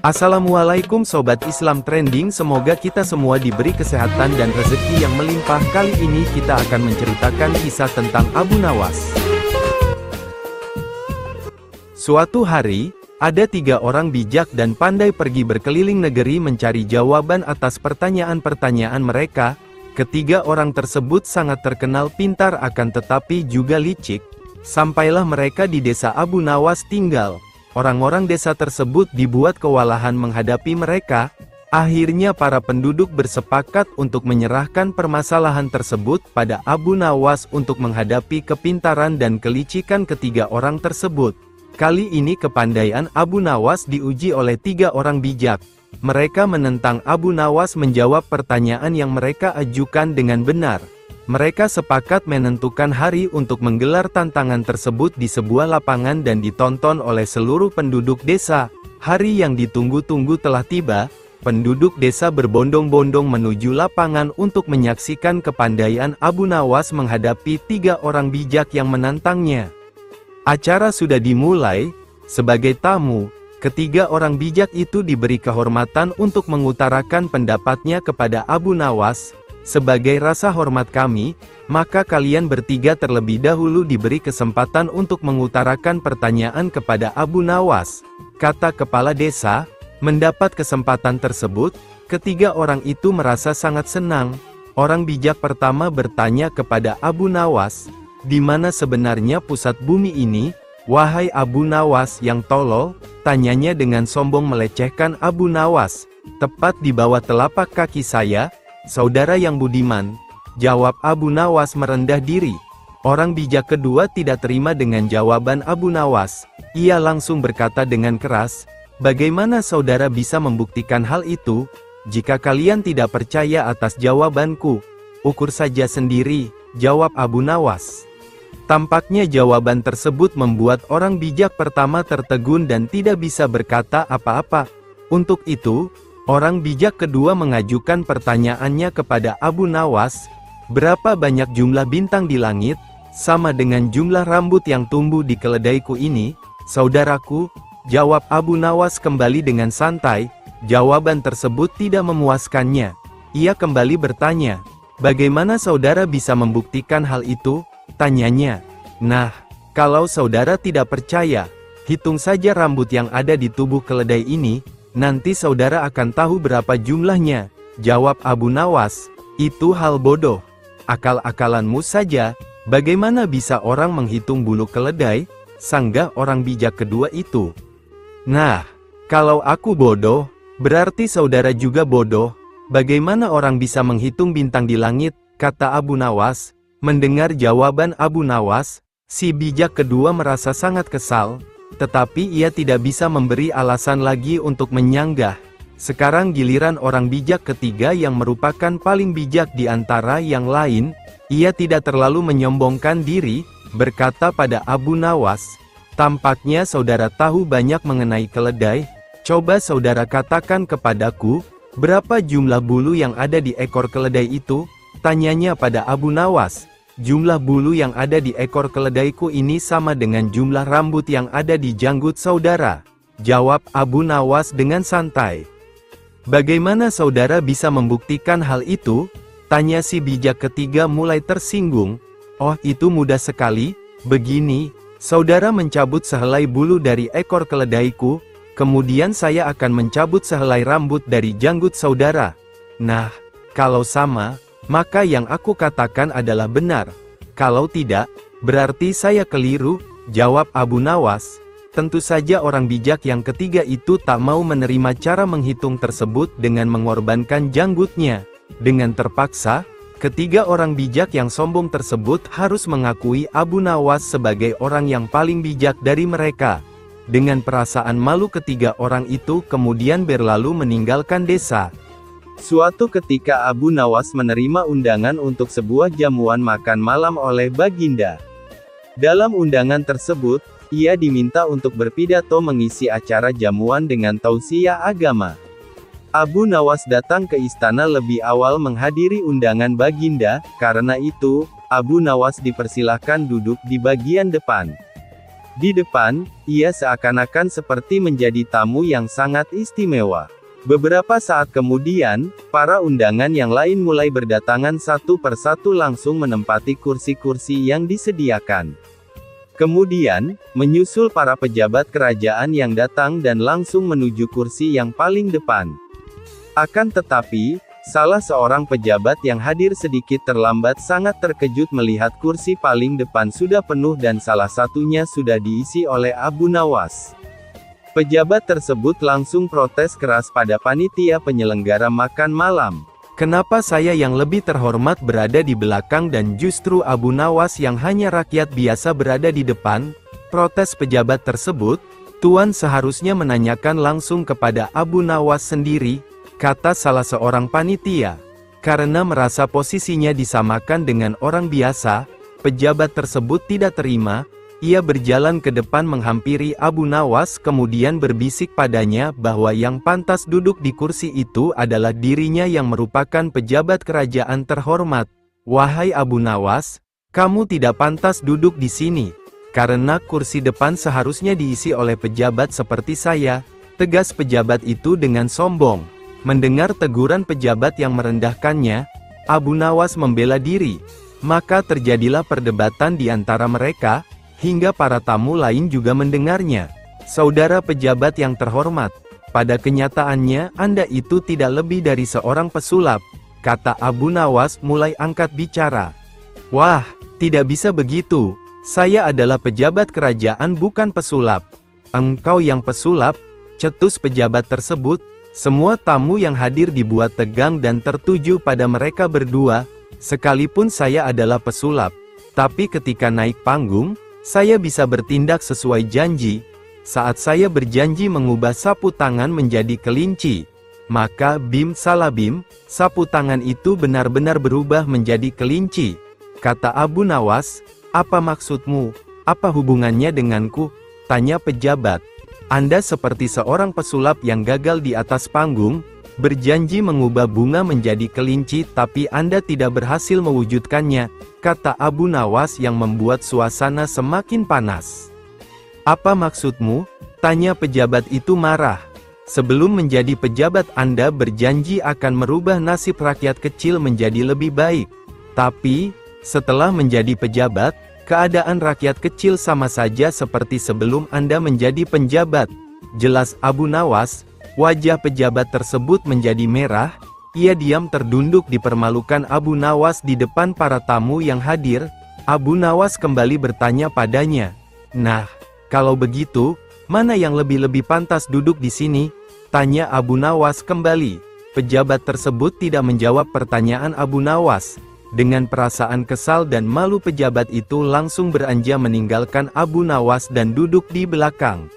Assalamualaikum Sobat Islam Trending, semoga kita semua diberi kesehatan dan rezeki yang melimpah. Kali ini kita akan menceritakan kisah tentang Abu Nawas. Suatu hari, ada 3 orang bijak dan pandai pergi berkeliling negeri mencari jawaban atas pertanyaan-pertanyaan mereka. Ketiga orang tersebut sangat terkenal pintar akan tetapi juga licik. Sampailah mereka di desa Abu Nawas tinggal. Orang-orang desa tersebut dibuat kewalahan menghadapi mereka. Akhirnya para penduduk bersepakat untuk menyerahkan permasalahan tersebut pada Abu Nawas untuk menghadapi kepintaran dan kelicikan ketiga orang tersebut. Kali ini kepandaian Abu Nawas diuji oleh 3 orang bijak. Mereka menentang Abu Nawas menjawab pertanyaan yang mereka ajukan dengan benar. Mereka sepakat menentukan hari untuk menggelar tantangan tersebut di sebuah lapangan dan ditonton oleh seluruh penduduk desa. Hari yang ditunggu-tunggu telah tiba. Penduduk desa berbondong-bondong menuju lapangan untuk menyaksikan kepandaian Abu Nawas menghadapi 3 orang bijak yang menantangnya. Acara sudah dimulai. Sebagai tamu, ketiga orang bijak itu diberi kehormatan untuk mengutarakan pendapatnya kepada Abu Nawas. Sebagai rasa hormat kami, maka kalian bertiga terlebih dahulu diberi kesempatan untuk mengutarakan pertanyaan kepada Abu Nawas, kata kepala desa. Mendapat kesempatan tersebut, ketiga orang itu merasa sangat senang. Orang bijak pertama bertanya kepada Abu Nawas, di mana sebenarnya pusat bumi ini? Wahai Abu Nawas yang tolol, tanyanya dengan sombong melecehkan Abu Nawas. Tepat di bawah telapak kaki saya, saudara yang budiman, jawab Abu Nawas merendah diri. Orang bijak kedua tidak terima dengan jawaban Abu Nawas. Ia langsung berkata dengan keras, bagaimana saudara bisa membuktikan hal itu? Jika kalian tidak percaya atas jawabanku, ukur saja sendiri, jawab Abu Nawas. Tampaknya jawaban tersebut membuat orang bijak pertama tertegun dan tidak bisa berkata apa-apa. Untuk itu, orang bijak kedua mengajukan pertanyaannya kepada Abu Nawas, berapa banyak jumlah bintang di langit, sama dengan jumlah rambut yang tumbuh di keledaiku ini, saudaraku? Jawab Abu Nawas kembali dengan santai. Jawaban tersebut tidak memuaskannya. Ia kembali bertanya, bagaimana saudara bisa membuktikan hal itu? Tanyanya. Nah, kalau saudara tidak percaya, hitung saja rambut yang ada di tubuh keledai ini. Nanti saudara akan tahu berapa jumlahnya, jawab Abu Nawas. Itu hal bodoh. Akal-akalanmu saja, bagaimana bisa orang menghitung bulu keledai? Sanggah orang bijak kedua itu. Nah, kalau aku bodoh, berarti saudara juga bodoh. Bagaimana orang bisa menghitung bintang di langit? Kata Abu Nawas. Mendengar jawaban Abu Nawas, si bijak kedua merasa sangat kesal. Tetapi ia tidak bisa memberi alasan lagi untuk menyanggah. Sekarang giliran orang bijak ketiga yang merupakan paling bijak di antara yang lain. Ia tidak terlalu menyombongkan diri, berkata pada Abu Nawas, tampaknya saudara tahu banyak mengenai keledai. Coba saudara katakan kepadaku, berapa jumlah bulu yang ada di ekor keledai itu? Tanyanya pada Abu Nawas. Jumlah bulu yang ada di ekor keledaiku ini sama dengan jumlah rambut yang ada di janggut saudara, jawab Abu Nawas dengan santai. Bagaimana saudara bisa membuktikan hal itu? Tanya si bijak ketiga mulai tersinggung. Oh, itu mudah sekali. Begini, saudara mencabut sehelai bulu dari ekor keledaiku, kemudian saya akan mencabut sehelai rambut dari janggut saudara. Nah, kalau sama, maka yang aku katakan adalah benar. Kalau tidak, berarti saya keliru, jawab Abu Nawas. Tentu saja orang bijak yang ketiga itu tak mau menerima cara menghitung tersebut dengan mengorbankan janggutnya. Dengan terpaksa, ketiga orang bijak yang sombong tersebut harus mengakui Abu Nawas sebagai orang yang paling bijak dari mereka. Dengan perasaan malu ketiga orang itu kemudian berlalu meninggalkan desa. Suatu ketika Abu Nawas menerima undangan untuk sebuah jamuan makan malam oleh Baginda. Dalam undangan tersebut, ia diminta untuk berpidato mengisi acara jamuan dengan tausiah agama. Abu Nawas datang ke istana lebih awal menghadiri undangan Baginda, karena itu, Abu Nawas dipersilahkan duduk di bagian depan. Di depan, ia seakan-akan seperti menjadi tamu yang sangat istimewa. Beberapa saat kemudian, para undangan yang lain mulai berdatangan satu persatu langsung menempati kursi-kursi yang disediakan. Kemudian, menyusul para pejabat kerajaan yang datang dan langsung menuju kursi yang paling depan. Akan tetapi, salah seorang pejabat yang hadir sedikit terlambat sangat terkejut melihat kursi paling depan sudah penuh dan salah satunya sudah diisi oleh Abu Nawas. Pejabat tersebut langsung protes keras pada panitia penyelenggara makan malam. Kenapa saya yang lebih terhormat berada di belakang dan justru Abu Nawas yang hanya rakyat biasa berada di depan? Protes pejabat tersebut, Tuan seharusnya menanyakan langsung kepada Abu Nawas sendiri, kata salah seorang panitia. Karena merasa posisinya disamakan dengan orang biasa, pejabat tersebut tidak terima. Ia berjalan ke depan menghampiri Abu Nawas kemudian berbisik padanya bahwa yang pantas duduk di kursi itu adalah dirinya yang merupakan pejabat kerajaan terhormat. Wahai Abu Nawas, kamu tidak pantas duduk di sini. Karena kursi depan seharusnya diisi oleh pejabat seperti saya, tegas pejabat itu dengan sombong. Mendengar teguran pejabat yang merendahkannya, Abu Nawas membela diri. Maka terjadilah perdebatan di antara mereka, hingga para tamu lain juga mendengarnya. Saudara pejabat yang terhormat, pada kenyataannya Anda itu tidak lebih dari seorang pesulap, kata Abu Nawas mulai angkat bicara. Wah, tidak bisa begitu. Saya adalah pejabat kerajaan bukan pesulap. Engkau yang pesulap, cetus pejabat tersebut. Semua tamu yang hadir dibuat tegang dan tertuju pada mereka berdua, sekalipun saya adalah pesulap. Tapi ketika naik panggung, saya bisa bertindak sesuai janji. Saat saya berjanji mengubah sapu tangan menjadi kelinci, maka bim salah bim, sapu tangan itu benar-benar berubah menjadi kelinci. Kata Abu Nawas, apa maksudmu? Apa hubungannya denganku? Tanya pejabat. Anda seperti seorang pesulap yang gagal di atas panggung, berjanji mengubah bunga menjadi kelinci tapi Anda tidak berhasil mewujudkannya, kata Abu Nawas yang membuat suasana semakin panas. Apa maksudmu? Tanya pejabat itu marah. Sebelum menjadi pejabat Anda berjanji akan merubah nasib rakyat kecil menjadi lebih baik. Tapi, setelah menjadi pejabat, keadaan rakyat kecil sama saja seperti sebelum Anda menjadi penjabat. Jelas Abu Nawas. Wajah pejabat tersebut menjadi merah, ia diam terdunduk dipermalukan Abu Nawas di depan para tamu yang hadir. Abu Nawas kembali bertanya padanya. Nah, kalau begitu, mana yang lebih pantas duduk di sini? Tanya Abu Nawas kembali. Pejabat tersebut tidak menjawab pertanyaan Abu Nawas. Dengan perasaan kesal dan malu pejabat itu langsung beranjak meninggalkan Abu Nawas dan duduk di belakang.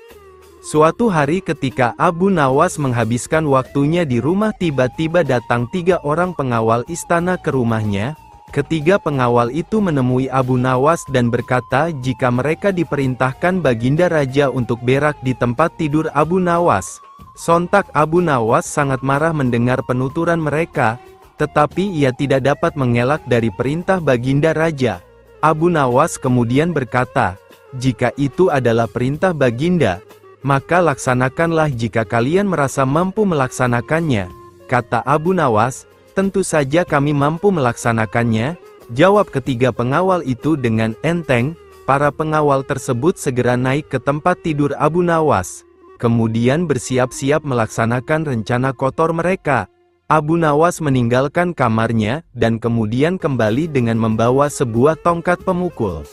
Suatu hari ketika Abu Nawas menghabiskan waktunya di rumah tiba-tiba datang 3 orang pengawal istana ke rumahnya. Ketiga pengawal itu menemui Abu Nawas dan berkata jika mereka diperintahkan Baginda Raja untuk berak di tempat tidur Abu Nawas. Sontak Abu Nawas sangat marah mendengar penuturan mereka, tetapi ia tidak dapat mengelak dari perintah Baginda Raja. Abu Nawas kemudian berkata, jika itu adalah perintah Baginda, maka laksanakanlah jika kalian merasa mampu melaksanakannya, kata Abu Nawas. Tentu saja kami mampu melaksanakannya, jawab ketiga pengawal itu dengan enteng. Para pengawal tersebut segera naik ke tempat tidur Abu Nawas, kemudian bersiap-siap melaksanakan rencana kotor mereka. Abu Nawas meninggalkan kamarnya, dan kemudian kembali dengan membawa sebuah tongkat pemukul.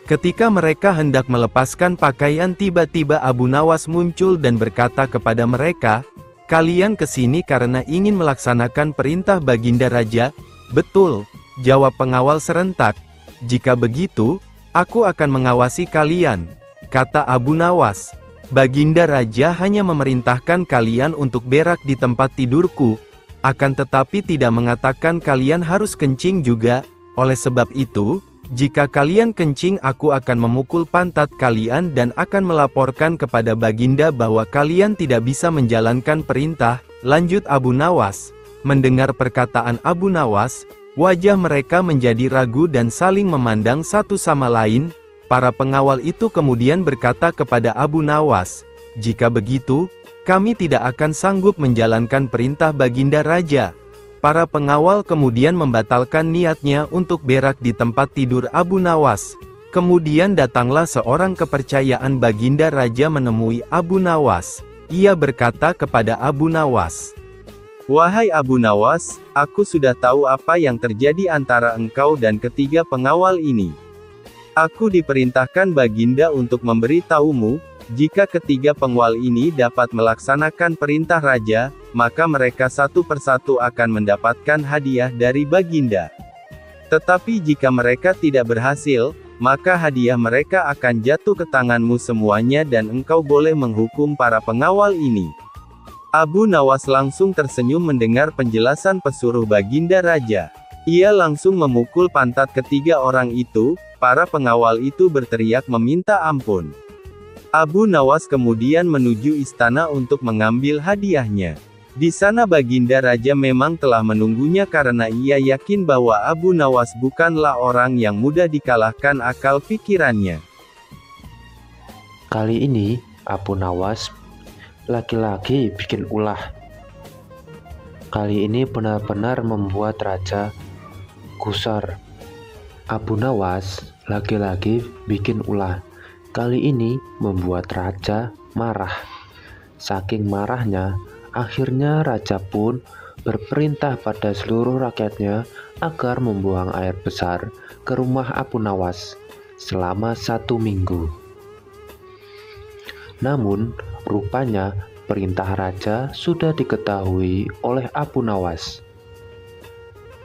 Ketika mereka hendak melepaskan pakaian tiba-tiba Abu Nawas muncul dan berkata kepada mereka, kalian kesini karena ingin melaksanakan perintah Baginda Raja? Betul, jawab pengawal serentak. Jika begitu, aku akan mengawasi kalian, kata Abu Nawas. Baginda Raja hanya memerintahkan kalian untuk berak di tempat tidurku, akan tetapi tidak mengatakan kalian harus kencing juga. Oleh sebab itu, jika kalian kencing aku akan memukul pantat kalian dan akan melaporkan kepada Baginda bahwa kalian tidak bisa menjalankan perintah, lanjut Abu Nawas. Mendengar perkataan Abu Nawas, wajah mereka menjadi ragu dan saling memandang satu sama lain. Para pengawal itu kemudian berkata kepada Abu Nawas, "Jika begitu, kami tidak akan sanggup menjalankan perintah Baginda Raja." Para pengawal kemudian membatalkan niatnya untuk berak di tempat tidur Abu Nawas. Kemudian datanglah seorang kepercayaan Baginda Raja menemui Abu Nawas. Ia berkata kepada Abu Nawas, "Wahai Abu Nawas, aku sudah tahu apa yang terjadi antara engkau dan ketiga pengawal ini. Aku diperintahkan Baginda untuk memberitahumu, jika ketiga pengawal ini dapat melaksanakan perintah Raja, maka mereka satu persatu akan mendapatkan hadiah dari Baginda. Tetapi jika mereka tidak berhasil, maka hadiah mereka akan jatuh ke tanganmu semuanya dan engkau boleh menghukum para pengawal ini." Abu Nawas langsung tersenyum mendengar penjelasan pesuruh Baginda Raja. Ia langsung memukul pantat ketiga orang itu. Para pengawal itu berteriak meminta ampun. Abu Nawas kemudian menuju istana untuk mengambil hadiahnya. Di sana Baginda Raja memang telah menunggunya karena ia yakin bahwa Abu Nawas bukanlah orang yang mudah dikalahkan akal pikirannya. Kali ini Abu Nawas lagi-lagi bikin ulah. Kali ini benar-benar membuat Raja gusar. Abu Nawas lagi-lagi bikin ulah. Kali ini membuat Raja marah. Saking marahnya, akhirnya Raja pun berperintah pada seluruh rakyatnya agar membuang air besar ke rumah Abu Nawas selama 1 minggu. Namun, rupanya perintah Raja sudah diketahui oleh Abu Nawas.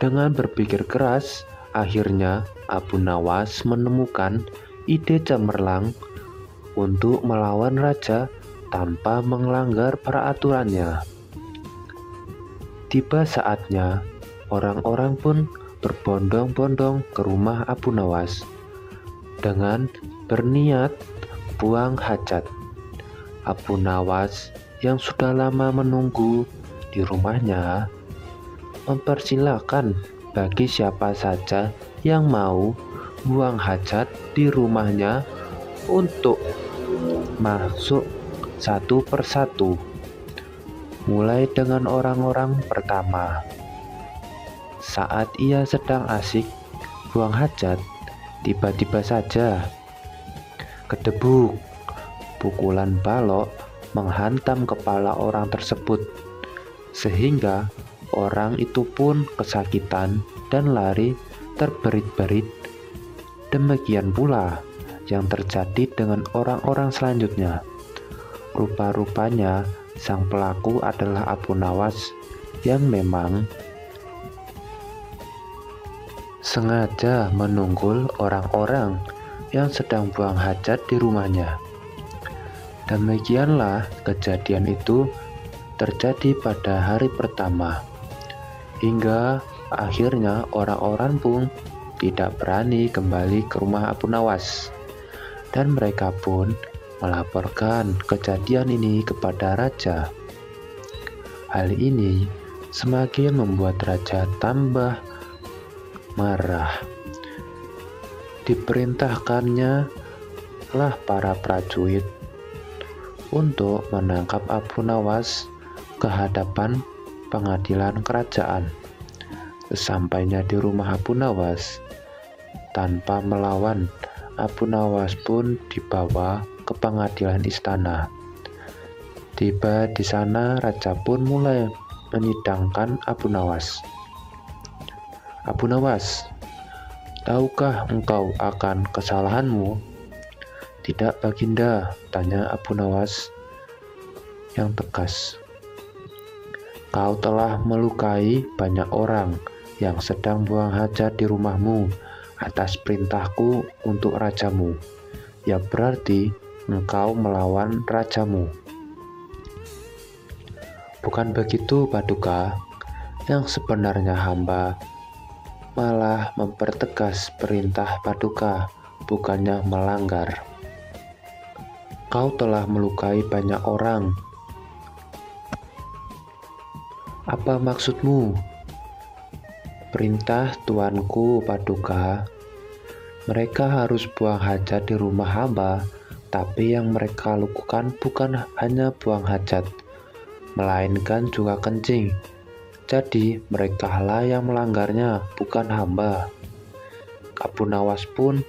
Dengan berpikir keras, akhirnya Abu Nawas menemukan ide cemerlang untuk melawan Raja tanpa melanggar peraturannya. Tiba saatnya, orang-orang pun berbondong-bondong ke rumah Abu Nawas dengan berniat buang hajat. Abu Nawas yang sudah lama menunggu di rumahnya mempersilahkan bagi siapa saja yang mau buang hajat di rumahnya untuk masuk satu persatu, mulai dengan orang-orang pertama. Saat ia sedang asik buang hajat, tiba-tiba saja kedebuk, pukulan balok menghantam kepala orang tersebut, sehingga orang itu pun kesakitan dan lari terberit-berit. Demikian pula yang terjadi dengan orang-orang selanjutnya. Rupa-rupanya sang pelaku adalah Abu Nawas yang memang sengaja menunggul orang-orang yang sedang buang hajat di rumahnya. Demikianlah kejadian itu terjadi pada hari pertama, hingga akhirnya orang-orang pun tidak berani kembali ke rumah Abu Nawas, dan mereka pun melaporkan kejadian ini kepada Raja. Hal ini semakin membuat Raja tambah marah. Diperintahkannya lah para prajurit untuk menangkap Abu Nawas ke hadapan pengadilan kerajaan. Sesampainya di rumah Abu Nawas, tanpa melawan, Abu Nawas pun dibawa ke pengadilan istana. Tiba di sana, Raja pun mulai menyidangkan Abu Nawas. "Abu Nawas, tahukah engkau akan kesalahanmu?" "Tidak, Baginda," tanya Abu Nawas yang tegas. "Kau telah melukai banyak orang yang sedang buang hajat di rumahmu atas perintahku untuk rajamu. Ya berarti engkau melawan rajamu." "Bukan begitu, Paduka. Yang sebenarnya hamba malah mempertegas perintah Paduka, bukannya melanggar." "Kau telah melukai banyak orang. Apa maksudmu?" "Perintah tuanku, Paduka." Mereka harus buang hajat di rumah hamba, tapi yang mereka lakukan bukan hanya buang hajat, melainkan juga kencing. Jadi mereka lah yang melanggarnya, bukan hamba. Abu Nawas pun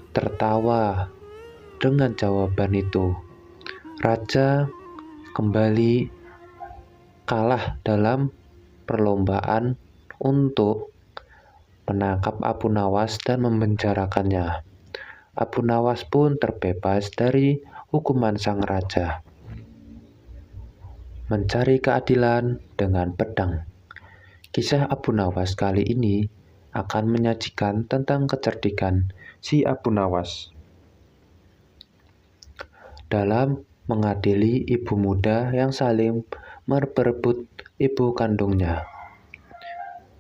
tertawa dengan jawaban itu. Raja kembali kalah dalam perlombaan untuk menangkap Abu Nawas dan memenjarakannya. Abu Nawas pun terbebas dari hukuman sang raja. Mencari keadilan dengan pedang. Kisah Abu Nawas kali ini akan menyajikan tentang kecerdikan si Abu Nawas dalam mengadili ibu muda yang saling berebut ibu kandungnya.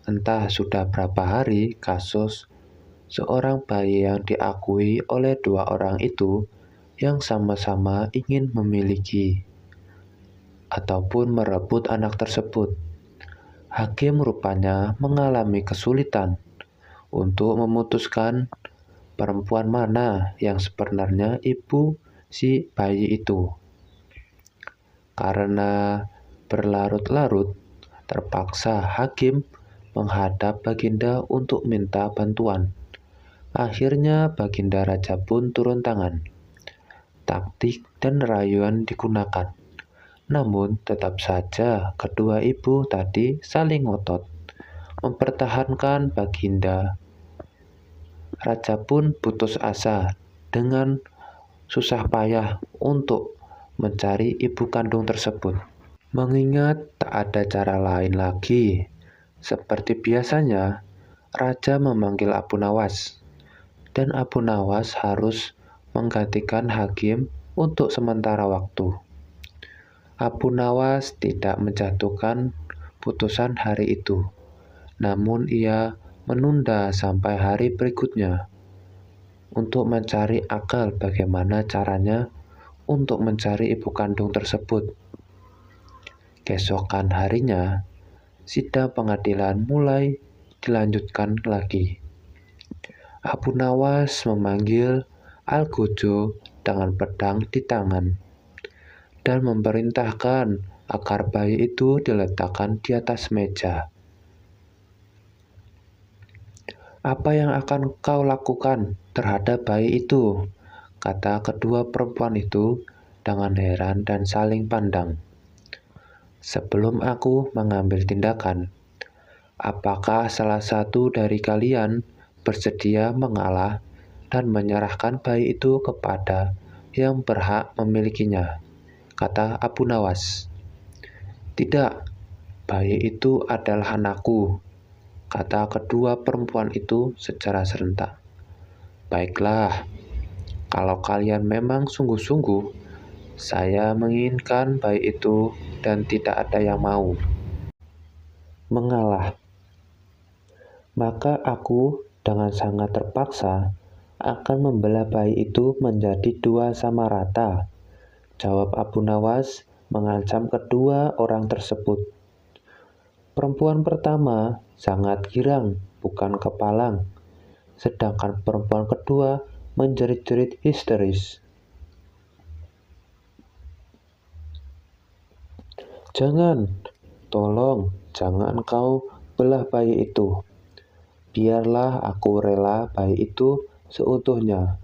Entah sudah berapa hari kasus seorang bayi yang diakui oleh dua orang itu yang sama-sama ingin memiliki ataupun merebut anak tersebut. Hakim rupanya mengalami kesulitan untuk memutuskan perempuan mana yang sebenarnya ibu si bayi itu. Karena berlarut-larut, terpaksa hakim menghadap Baginda untuk minta bantuan. Akhirnya Baginda Raja pun turun tangan. Taktik dan rayuan digunakan. Namun tetap saja kedua ibu tadi saling ngotot mempertahankan Baginda. Raja pun putus asa dengan susah payah untuk mencari ibu kandung tersebut. Mengingat tak ada cara lain lagi, seperti biasanya, Raja memanggil Abu Nawas, dan Abu Nawas harus menggantikan hakim untuk sementara waktu. Abu Nawas tidak menjatuhkan putusan hari itu, namun ia menunda sampai hari berikutnya untuk mencari akal bagaimana caranya untuk mencari ibu kandung tersebut. Keesokan harinya, sidang pengadilan mulai dilanjutkan lagi. Abu Nawas memanggil Algojo dengan pedang di tangan dan memerintahkan agar bayi itu diletakkan di atas meja. "Apa yang akan kau lakukan terhadap bayi itu?" kata kedua perempuan itu dengan heran dan saling pandang. "Sebelum aku mengambil tindakan, apakah salah satu dari kalian bersedia mengalah dan menyerahkan bayi itu kepada yang berhak memilikinya?" kata Abu Nawas. "Tidak, bayi itu adalah anakku," kata kedua perempuan itu secara serentak. "Baiklah, kalau kalian memang sungguh-sungguh, saya menginginkan bayi itu dan tidak ada yang mau mengalah. Maka aku dengan sangat terpaksa akan membelah bayi itu menjadi dua sama rata," jawab Abu Nawas mengancam kedua orang tersebut. Perempuan pertama sangat girang, bukan kepalang, sedangkan perempuan kedua menjerit-jerit histeris. "Jangan, tolong, jangan kau belah bayi itu. Biarlah aku rela bayi itu seutuhnya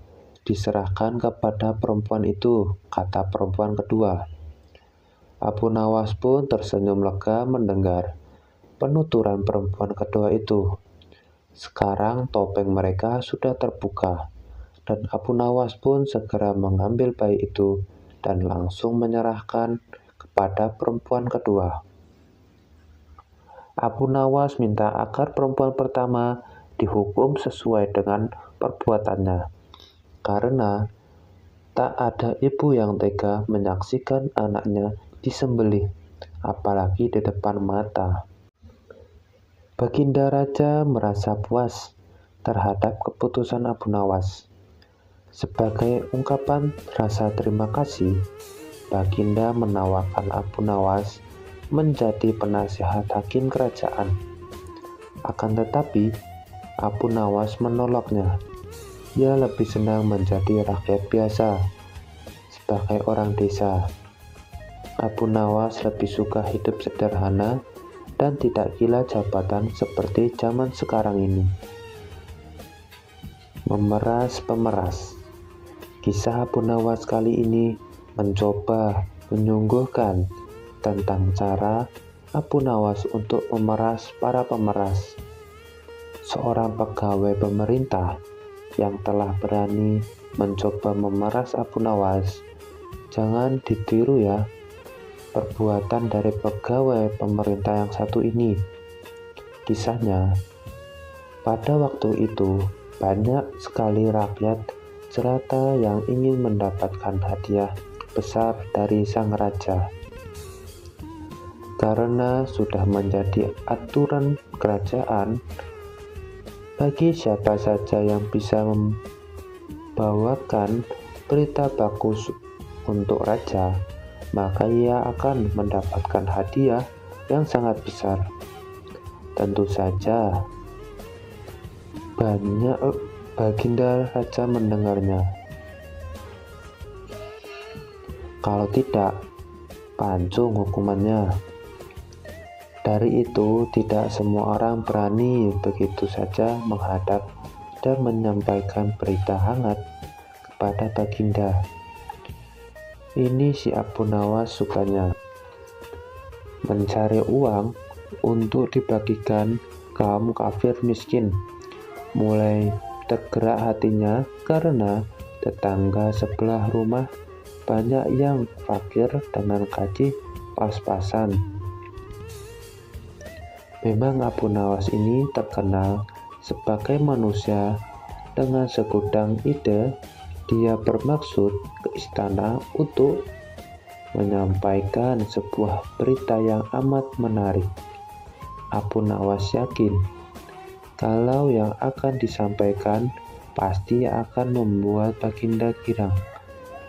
diserahkan kepada perempuan itu," kata perempuan kedua. Abu Nawas pun tersenyum lega mendengar penuturan perempuan kedua itu. Sekarang topeng mereka sudah terbuka, dan Abu Nawas pun segera mengambil bayi itu dan langsung menyerahkan kepada perempuan kedua. Abu Nawas minta agar perempuan pertama dihukum sesuai dengan perbuatannya, karena tak ada ibu yang tega menyaksikan anaknya disembelih, apalagi di depan mata. Baginda Raja merasa puas terhadap keputusan Abu Nawas. Sebagai ungkapan rasa terima kasih, Baginda menawarkan Abu Nawas menjadi penasihat hakim kerajaan. Akan tetapi, Abu Nawas menolaknya. Ia lebih senang menjadi rakyat biasa, sebagai orang desa. Abu Nawas lebih suka hidup sederhana dan tidak gila jabatan seperti zaman sekarang ini. Memeras pemeras. Kisah Abu Nawas kali ini mencoba menyungguhkan tentang cara Abu Nawas untuk memeras para pemeras. Seorang pegawai pemerintah yang telah berani mencoba memeras Abu Nawas. Jangan ditiru ya perbuatan dari pegawai pemerintah yang satu ini. Kisahnya, pada waktu itu banyak sekali rakyat jelata yang ingin mendapatkan hadiah besar dari sang raja. Karena sudah menjadi aturan kerajaan, bagi siapa saja yang bisa membawakan berita bagus untuk raja, maka ia akan mendapatkan hadiah yang sangat besar. Tentu saja banyak baginda raja mendengarnya. Kalau tidak, pancung hukumannya. Dari itu, tidak semua orang berani begitu saja menghadap dan menyampaikan berita hangat kepada baginda. Ini si Abu Nawas sukanya, mencari uang untuk dibagikan kaum kafir miskin. Mulai tergerak hatinya karena tetangga sebelah rumah banyak yang fakir dengan gaji pas-pasan. Memang Abu Nawas ini terkenal sebagai manusia dengan segudang ide. Dia bermaksud ke istana untuk menyampaikan sebuah berita yang amat menarik. Abu Nawas yakin kalau yang akan disampaikan pasti akan membuat baginda girang,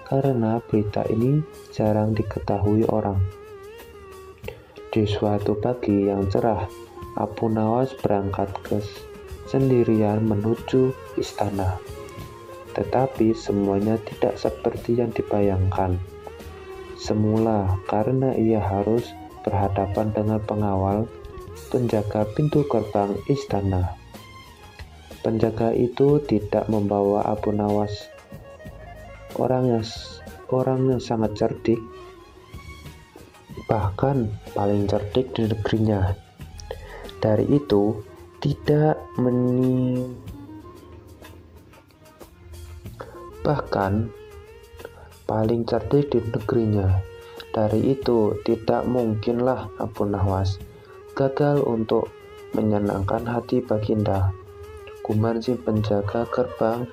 karena berita ini jarang diketahui orang. Di suatu pagi yang cerah, Abu Nawas berangkat sendirian menuju istana. Tetapi semuanya tidak seperti yang dibayangkan. Semula, karena ia harus berhadapan dengan pengawal penjaga pintu gerbang istana. Penjaga itu tidak membawa Abu Nawas, orang yang sangat cerdik, bahkan paling cerdik di negerinya. Dari itu, bahkan paling cerdik di negerinya. Dari itu, tidak mungkinlah Abu Nawas gagal untuk menyenangkan hati baginda. Gumar si penjaga gerbang.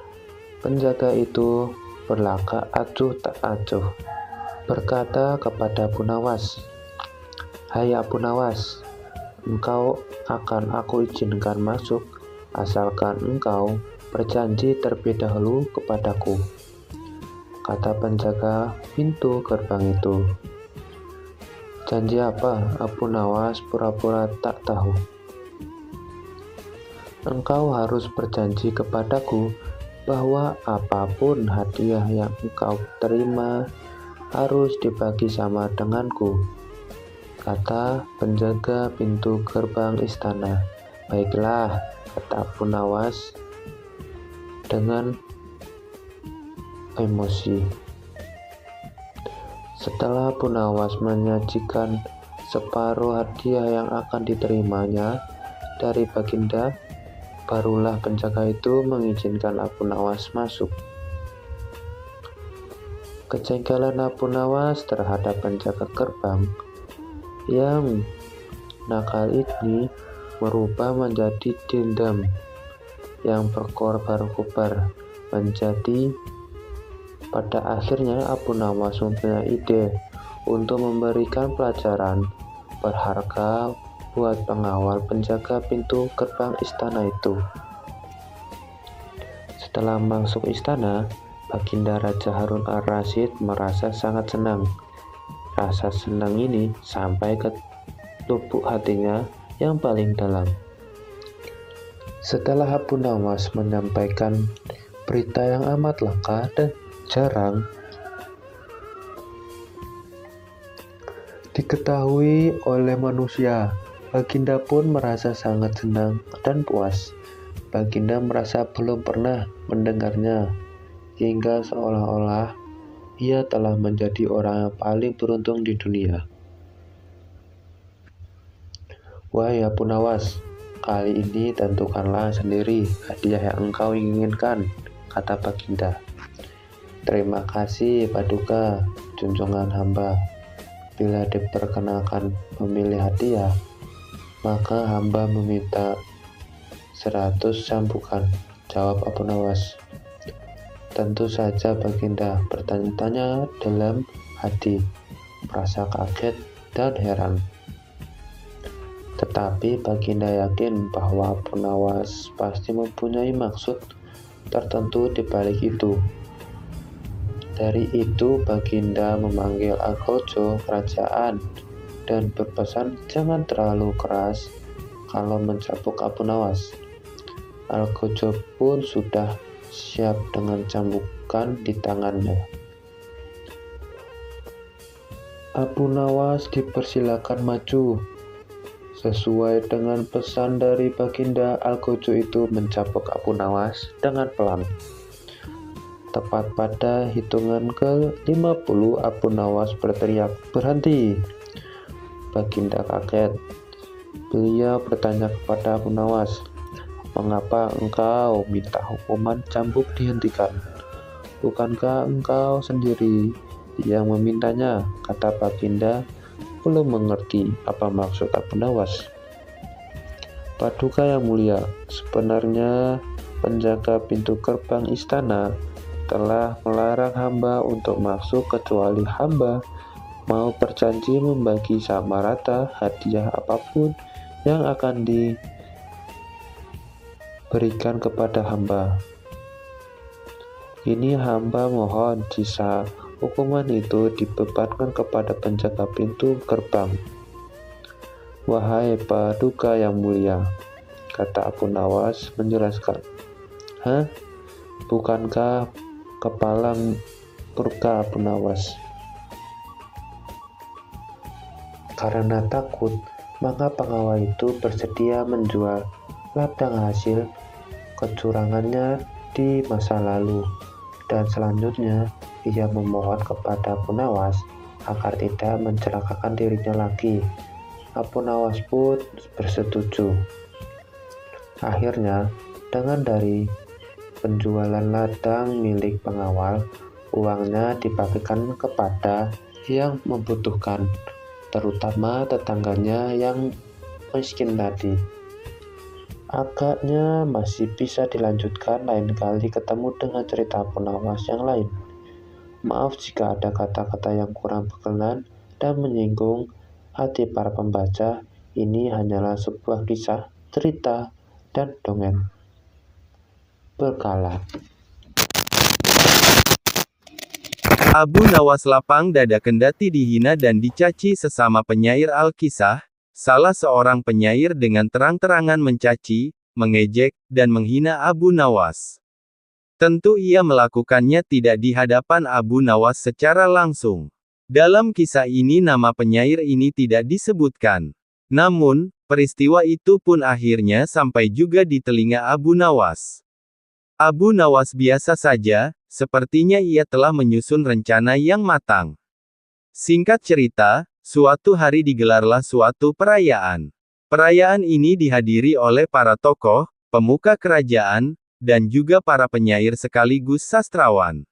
Penjaga itu berlagak acuh tak acuh, berkata kepada Abu Nawas, "Hai Abu Nawas, engkau akan aku izinkan masuk asalkan engkau berjanji terlebih dahulu kepadaku," kata penjaga pintu gerbang itu. "Janji apa?" Abu Nawas pura-pura tak tahu. "Engkau harus berjanji kepadaku bahwa apapun hadiah yang engkau terima harus dibagi sama denganku," kata penjaga pintu gerbang istana. "Baiklah," kata Abu Nawas dengan emosi. Setelah Abu Nawas menyajikan separuh hadiah yang akan diterimanya dari baginda, barulah penjaga itu mengizinkan Abu Nawas masuk. Kejengkelan Abu Nawas terhadap penjaga gerbang yang nakal ini berubah menjadi dendam yang berkobar-kobar. Menjadi pada akhirnya Abu Nawas mempunyai ide untuk memberikan pelajaran berharga buat pengawal penjaga pintu gerbang istana itu. Setelah masuk istana, Baginda Raja Harun Ar-Rasyid merasa sangat senang. Rasa senang ini sampai ke lubuk hatinya yang paling dalam. Setelah Abu Nawas menyampaikan berita yang amat langka dan jarang diketahui oleh manusia. Baginda pun merasa sangat senang dan puas. Baginda merasa belum pernah mendengarnya, hingga seolah-olah ia telah menjadi orang yang paling beruntung di dunia. Wahai Abu Nawas, kali ini tentukanlah sendiri hadiah yang engkau inginkan, kata Baginda. Terima kasih Paduka, junjungan hamba. Bila diperkenalkan memilih hadiah, maka hamba meminta 100 cambukan, jawab Abu Nawas. Tentu saja Baginda bertanya-tanya dalam hati, merasa kaget dan heran. Tetapi Baginda yakin bahwa Abu Nawas pasti mempunyai maksud tertentu di balik itu. Dari itu Baginda memanggil Algojo kerajaan dan berpesan jangan terlalu keras kalau mencambuk Abu Nawas. Algojo pun sudah siap dengan cambukan di tangannya. Abu Nawas dipersilakan maju. Sesuai dengan pesan dari Baginda, Algojo itu mencambuk Abu Nawas dengan pelan. Tepat pada hitungan ke-50, Abu Nawas berteriak, "Berhenti!" Baginda kaget. Beliau bertanya kepada Abu Nawas, "Mengapa engkau minta hukuman cambuk dihentikan? Bukankah engkau sendiri yang memintanya?" kata Baginda, belum mengerti apa maksud Abu Nawas. "Paduka yang mulia, sebenarnya penjaga pintu gerbang istana telah melarang hamba untuk masuk kecuali hamba mau berjanji membagi sama rata hadiah apapun yang akan diberikan kepada hamba. Ini hamba mohon jika hukuman itu dibebankan kepada penjaga pintu gerbang." "Wahai Paduka yang mulia," kata Abu Nawas menjelaskan. "Hah? Bukankah kepala murka Abu Nawas?" Karena takut, maka pengawal itu bersedia menjual ladang hasil kecurangannya di masa lalu, dan selanjutnya ia memohon kepada Abu Nawas agar tidak mencelakakan dirinya lagi. Abu Nawas pun bersetuju. Akhirnya, dengan dari penjualan ladang milik pengawal, uangnya dibagikan kepada yang membutuhkan, terutama tetangganya yang miskin tadi. Agaknya masih bisa dilanjutkan lain kali ketemu dengan cerita Abu Nawas yang lain. Maaf jika ada kata-kata yang kurang berkenan dan menyinggung hati para pembaca. Ini hanyalah sebuah kisah, cerita, dan dongeng berkala. Abu Nawas lapang dada kendati dihina dan dicaci sesama penyair Al-Kisah. Salah seorang penyair dengan terang-terangan mencaci, mengejek, dan menghina Abu Nawas. Tentu ia melakukannya tidak di hadapan Abu Nawas secara langsung. Dalam kisah ini nama penyair ini tidak disebutkan. Namun, peristiwa itu pun akhirnya sampai juga di telinga Abu Nawas. Abu Nawas biasa saja, sepertinya ia telah menyusun rencana yang matang. Singkat cerita, suatu hari digelarlah suatu perayaan. Perayaan ini dihadiri oleh para tokoh, pemuka kerajaan, dan juga para penyair sekaligus sastrawan.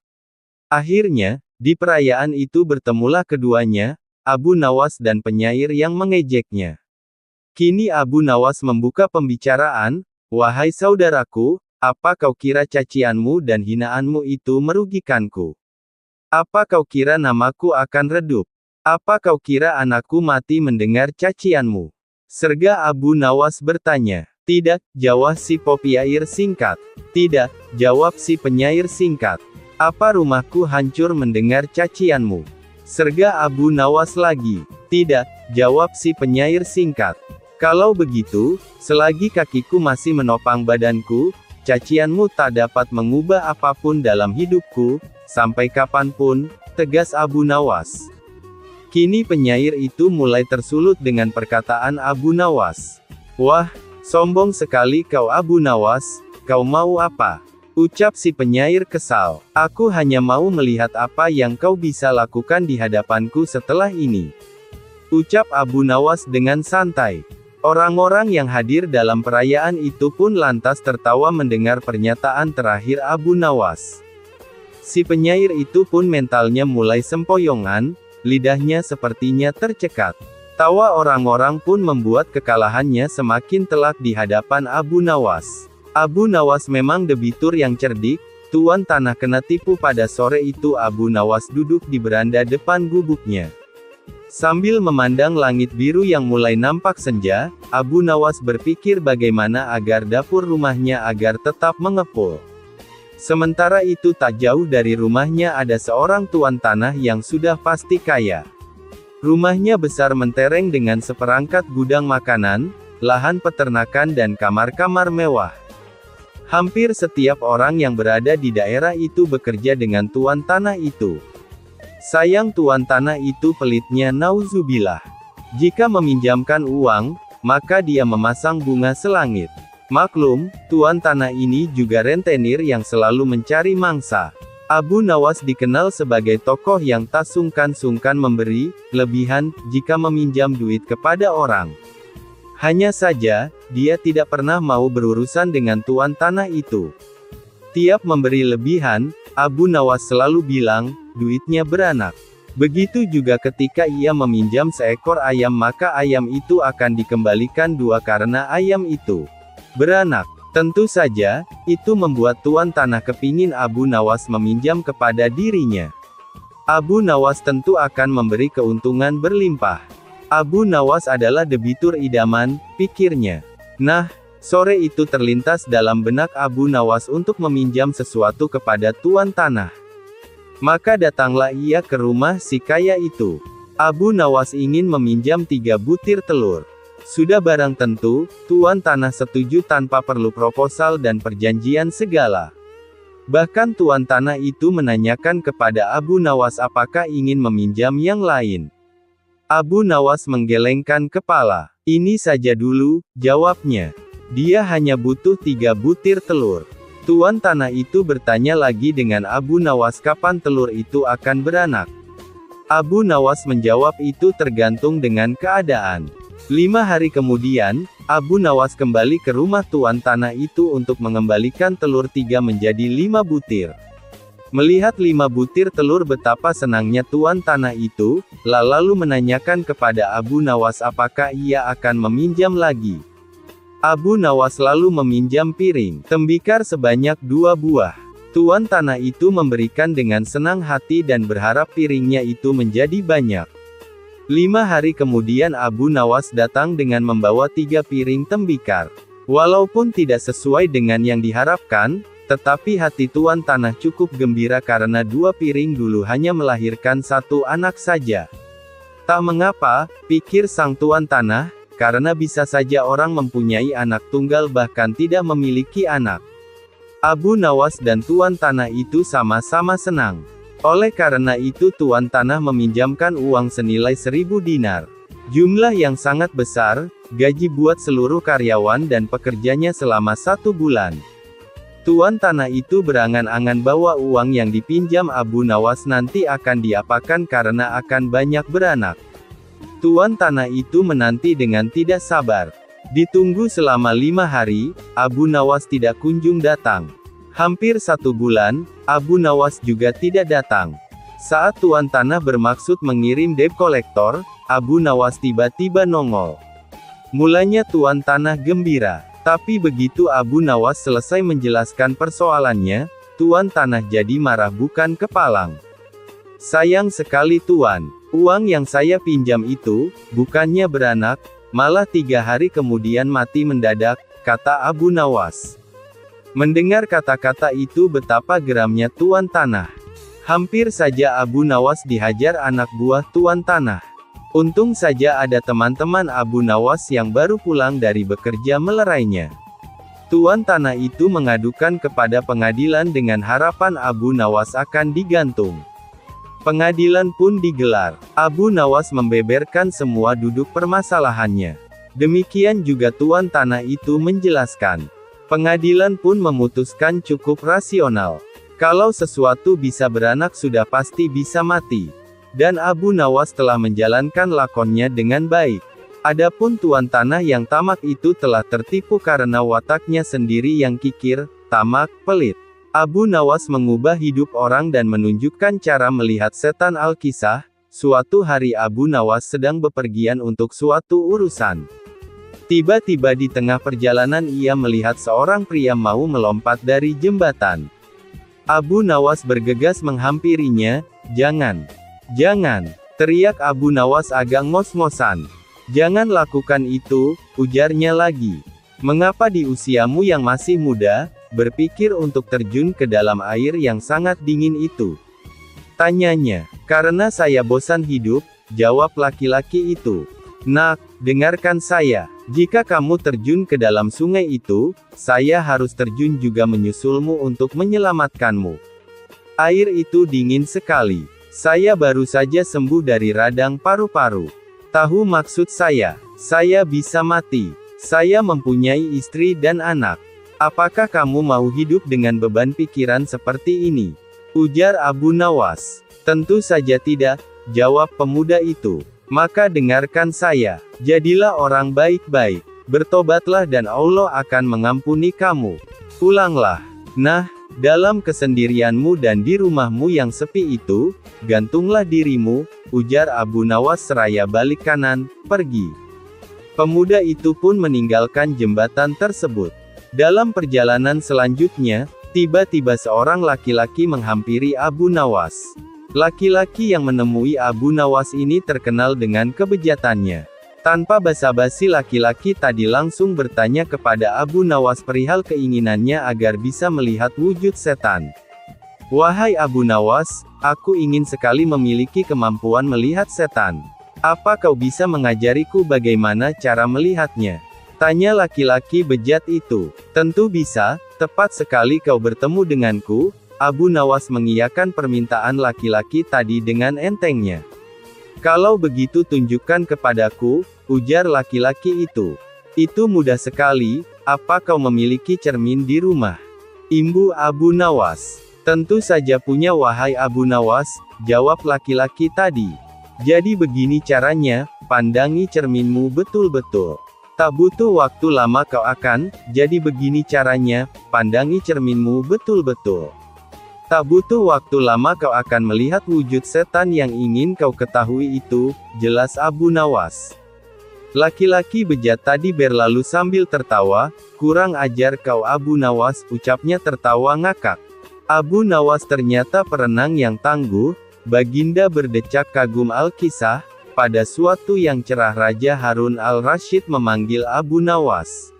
Akhirnya, di perayaan itu bertemulah keduanya, Abu Nawas dan penyair yang mengejeknya. Kini Abu Nawas membuka pembicaraan, "Wahai saudaraku, apa kau kira cacianmu dan hinaanmu itu merugikanku? Apa kau kira namaku akan redup? Apa kau kira anakku mati mendengar cacianmu?" Serga Abu Nawas bertanya. "Tidak," jawab si penyair singkat. "Tidak," jawab si penyair singkat. "Apa rumahku hancur mendengar cacianmu?" Serga Abu Nawas lagi. "Tidak," jawab si penyair singkat. "Kalau begitu, selagi kakiku masih menopang badanku, Cacianmu tak dapat mengubah apapun dalam hidupku, sampai kapanpun, tegas Abu Nawas. Kini penyair itu mulai tersulut dengan perkataan Abu Nawas. Wah, sombong sekali kau Abu Nawas, kau mau apa? Ucap si penyair kesal. Aku hanya mau melihat apa yang kau bisa lakukan di hadapanku setelah ini. Ucap Abu Nawas dengan santai. Orang-orang yang hadir dalam perayaan itu pun lantas tertawa mendengar pernyataan terakhir Abu Nawas. Si penyair itu pun mentalnya mulai sempoyongan, lidahnya sepertinya tercekat. Tawa orang-orang pun membuat kekalahannya semakin telak di hadapan Abu Nawas. Abu Nawas memang debitur yang cerdik, tuan tanah kena tipu. Pada sore itu Abu Nawas duduk di beranda depan gubuknya. Sambil memandang langit biru yang mulai nampak senja, Abu Nawas berpikir bagaimana agar dapur rumahnya agar tetap mengepul. Sementara itu tak jauh dari rumahnya ada seorang tuan tanah yang sudah pasti kaya. Rumahnya besar mentereng dengan seperangkat gudang makanan, lahan peternakan dan kamar-kamar mewah. Hampir setiap orang yang berada di daerah itu bekerja dengan tuan tanah itu. Sayang tuan tanah itu pelitnya nauzubillah. Jika meminjamkan uang, maka dia memasang bunga selangit. Maklum, tuan tanah ini juga rentenir yang selalu mencari mangsa. Abu Nawas dikenal sebagai tokoh yang tak sungkan-sungkan memberi lebihan jika meminjam duit kepada orang. Hanya saja, dia tidak pernah mau berurusan dengan tuan tanah itu. Tiap memberi lebihan, Abu Nawas selalu bilang, duitnya beranak. Begitu juga ketika ia meminjam seekor ayam maka ayam itu akan dikembalikan dua karena ayam itu beranak. Tentu saja, itu membuat tuan tanah kepingin Abu Nawas meminjam kepada dirinya. Abu Nawas tentu akan memberi keuntungan berlimpah. Abu Nawas adalah debitur idaman, pikirnya. Nah, sore itu terlintas dalam benak Abu Nawas untuk meminjam sesuatu kepada tuan tanah. Maka datanglah ia ke rumah si kaya itu. Abu Nawas ingin meminjam 3 butir telur. Sudah barang tentu, tuan tanah setuju tanpa perlu proposal dan perjanjian segala. Bahkan tuan tanah itu menanyakan kepada Abu Nawas apakah ingin meminjam yang lain. Abu Nawas menggelengkan kepala. Ini saja dulu, jawabnya. Dia hanya butuh 3 butir telur. Tuan tanah itu bertanya lagi dengan Abu Nawas kapan telur itu akan beranak. Abu Nawas menjawab itu tergantung dengan keadaan. 5 hari kemudian, Abu Nawas kembali ke rumah tuan tanah itu untuk mengembalikan telur 3 menjadi 5 butir. Melihat 5 butir telur betapa senangnya tuan tanah itu, lalu menanyakan kepada Abu Nawas apakah ia akan meminjam lagi. Abu Nawas lalu meminjam piring tembikar sebanyak 2 buah. Tuan tanah itu memberikan dengan senang hati dan berharap piringnya itu menjadi banyak. 5 hari kemudian Abu Nawas datang dengan membawa 3 piring tembikar. Walaupun tidak sesuai dengan yang diharapkan, tetapi hati tuan tanah cukup gembira karena 2 piring dulu hanya melahirkan 1 anak saja. Tak mengapa, pikir sang tuan tanah, karena bisa saja orang mempunyai anak tunggal bahkan tidak memiliki anak. Abu Nawas dan tuan tanah itu sama-sama senang. Oleh karena itu tuan tanah meminjamkan uang senilai 1.000 dinar. Jumlah yang sangat besar, gaji buat seluruh karyawan dan pekerjanya selama 1 bulan. Tuan tanah itu berangan-angan bahwa uang yang dipinjam Abu Nawas nanti akan diapakan karena akan banyak beranak. Tuan tanah itu menanti dengan tidak sabar. Ditunggu selama 5 hari, Abu Nawas tidak kunjung datang. Hampir 1 bulan, Abu Nawas juga tidak datang. Saat tuan tanah bermaksud mengirim debt collector, Abu Nawas tiba-tiba nongol. Mulanya tuan tanah gembira, tapi begitu Abu Nawas selesai menjelaskan persoalannya, tuan tanah jadi marah bukan kepalang. Sayang sekali tuan, uang yang saya pinjam itu, bukannya beranak, malah 3 hari kemudian mati mendadak, kata Abu Nawas. Mendengar kata-kata itu betapa geramnya tuan tanah. Hampir saja Abu Nawas dihajar anak buah tuan tanah. Untung saja ada teman-teman Abu Nawas yang baru pulang dari bekerja melerainya. Tuan tanah itu mengadukan kepada pengadilan dengan harapan Abu Nawas akan digantung. Pengadilan pun digelar. Abu Nawas membeberkan semua duduk permasalahannya. Demikian juga tuan tanah itu menjelaskan. Pengadilan pun memutuskan cukup rasional. Kalau sesuatu bisa beranak sudah pasti bisa mati. Dan Abu Nawas telah menjalankan lakonnya dengan baik. Adapun tuan tanah yang tamak itu telah tertipu karena wataknya sendiri yang kikir, tamak, pelit. Abu Nawas mengubah hidup orang dan menunjukkan cara melihat setan. Al-Kisah, suatu hari Abu Nawas sedang bepergian untuk suatu urusan. Tiba-tiba di tengah perjalanan ia melihat seorang pria mau melompat dari jembatan. Abu Nawas bergegas menghampirinya. "Jangan! Jangan!" teriak Abu Nawas agak ngos-ngosan. "Jangan lakukan itu," ujarnya lagi. "Mengapa di usiamu yang masih muda, berpikir untuk terjun ke dalam air yang sangat dingin itu?" tanyanya. "Karena saya bosan hidup," jawab laki-laki itu. "Nak, dengarkan saya. Jika kamu terjun ke dalam sungai itu, saya harus terjun juga menyusulmu untuk menyelamatkanmu. Air itu dingin sekali. Saya baru saja sembuh dari radang paru-paru. Tahu maksud saya bisa mati. Saya mempunyai istri dan anak. Apakah kamu mau hidup dengan beban pikiran seperti ini?" ujar Abu Nawas. "Tentu saja tidak," jawab pemuda itu. "Maka dengarkan saya. Jadilah orang baik-baik. Bertobatlah dan Allah akan mengampuni kamu. Pulanglah. Nah, dalam kesendirianmu dan di rumahmu yang sepi itu, gantunglah dirimu," ujar Abu Nawas seraya balik kanan, pergi. Pemuda itu pun meninggalkan jembatan tersebut. Dalam perjalanan selanjutnya, tiba-tiba seorang laki-laki menghampiri Abu Nawas. Laki-laki yang menemui Abu Nawas ini terkenal dengan kebejatannya. Tanpa basa-basi laki-laki tadi langsung bertanya kepada Abu Nawas perihal keinginannya agar bisa melihat wujud setan. "Wahai Abu Nawas, aku ingin sekali memiliki kemampuan melihat setan. Apa kau bisa mengajariku bagaimana cara melihatnya?" tanya laki-laki bejat itu. "Tentu bisa, tepat sekali kau bertemu denganku." Abu Nawas mengiyakan permintaan laki-laki tadi dengan entengnya. "Kalau begitu tunjukkan kepadaku," ujar laki-laki itu. "Itu mudah sekali, apa kau memiliki cermin di rumah?" imbu Abu Nawas. "Tentu saja punya wahai Abu Nawas," jawab laki-laki tadi. "Jadi begini caranya, pandangi cerminmu betul-betul. Tak butuh waktu lama kau akan, jadi begini caranya, pandangi cerminmu betul-betul. Tak butuh waktu lama kau akan melihat wujud setan yang ingin kau ketahui itu," jelas Abu Nawas. Laki-laki bejat tadi berlalu sambil tertawa. "Kurang ajar kau Abu Nawas," ucapnya tertawa ngakak. Abu Nawas ternyata perenang yang tangguh. Baginda berdecak kagum. Al-Kisah, pada suatu yang cerah Raja Harun al-Rasyid memanggil Abu Nawas.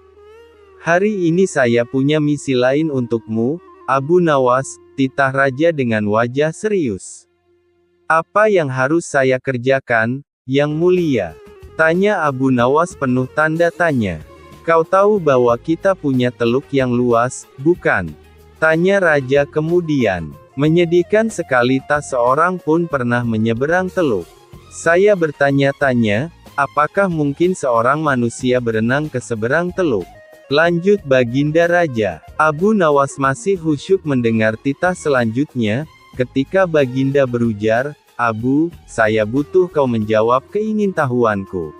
"Hari ini saya punya misi lain untukmu, Abu Nawas," titah raja dengan wajah serius. "Apa yang harus saya kerjakan, Yang Mulia?" tanya Abu Nawas penuh tanda tanya. "Kau tahu bahwa kita punya teluk yang luas, bukan?" tanya raja kemudian. "Menyedihkan sekali tak seorang pun pernah menyeberang teluk. Saya bertanya-tanya, apakah mungkin seorang manusia berenang ke seberang teluk?" lanjut Baginda Raja. Abu Nawas masih khusyuk mendengar titah selanjutnya. Ketika Baginda berujar, "Abu, saya butuh kau menjawab keingintahuanku.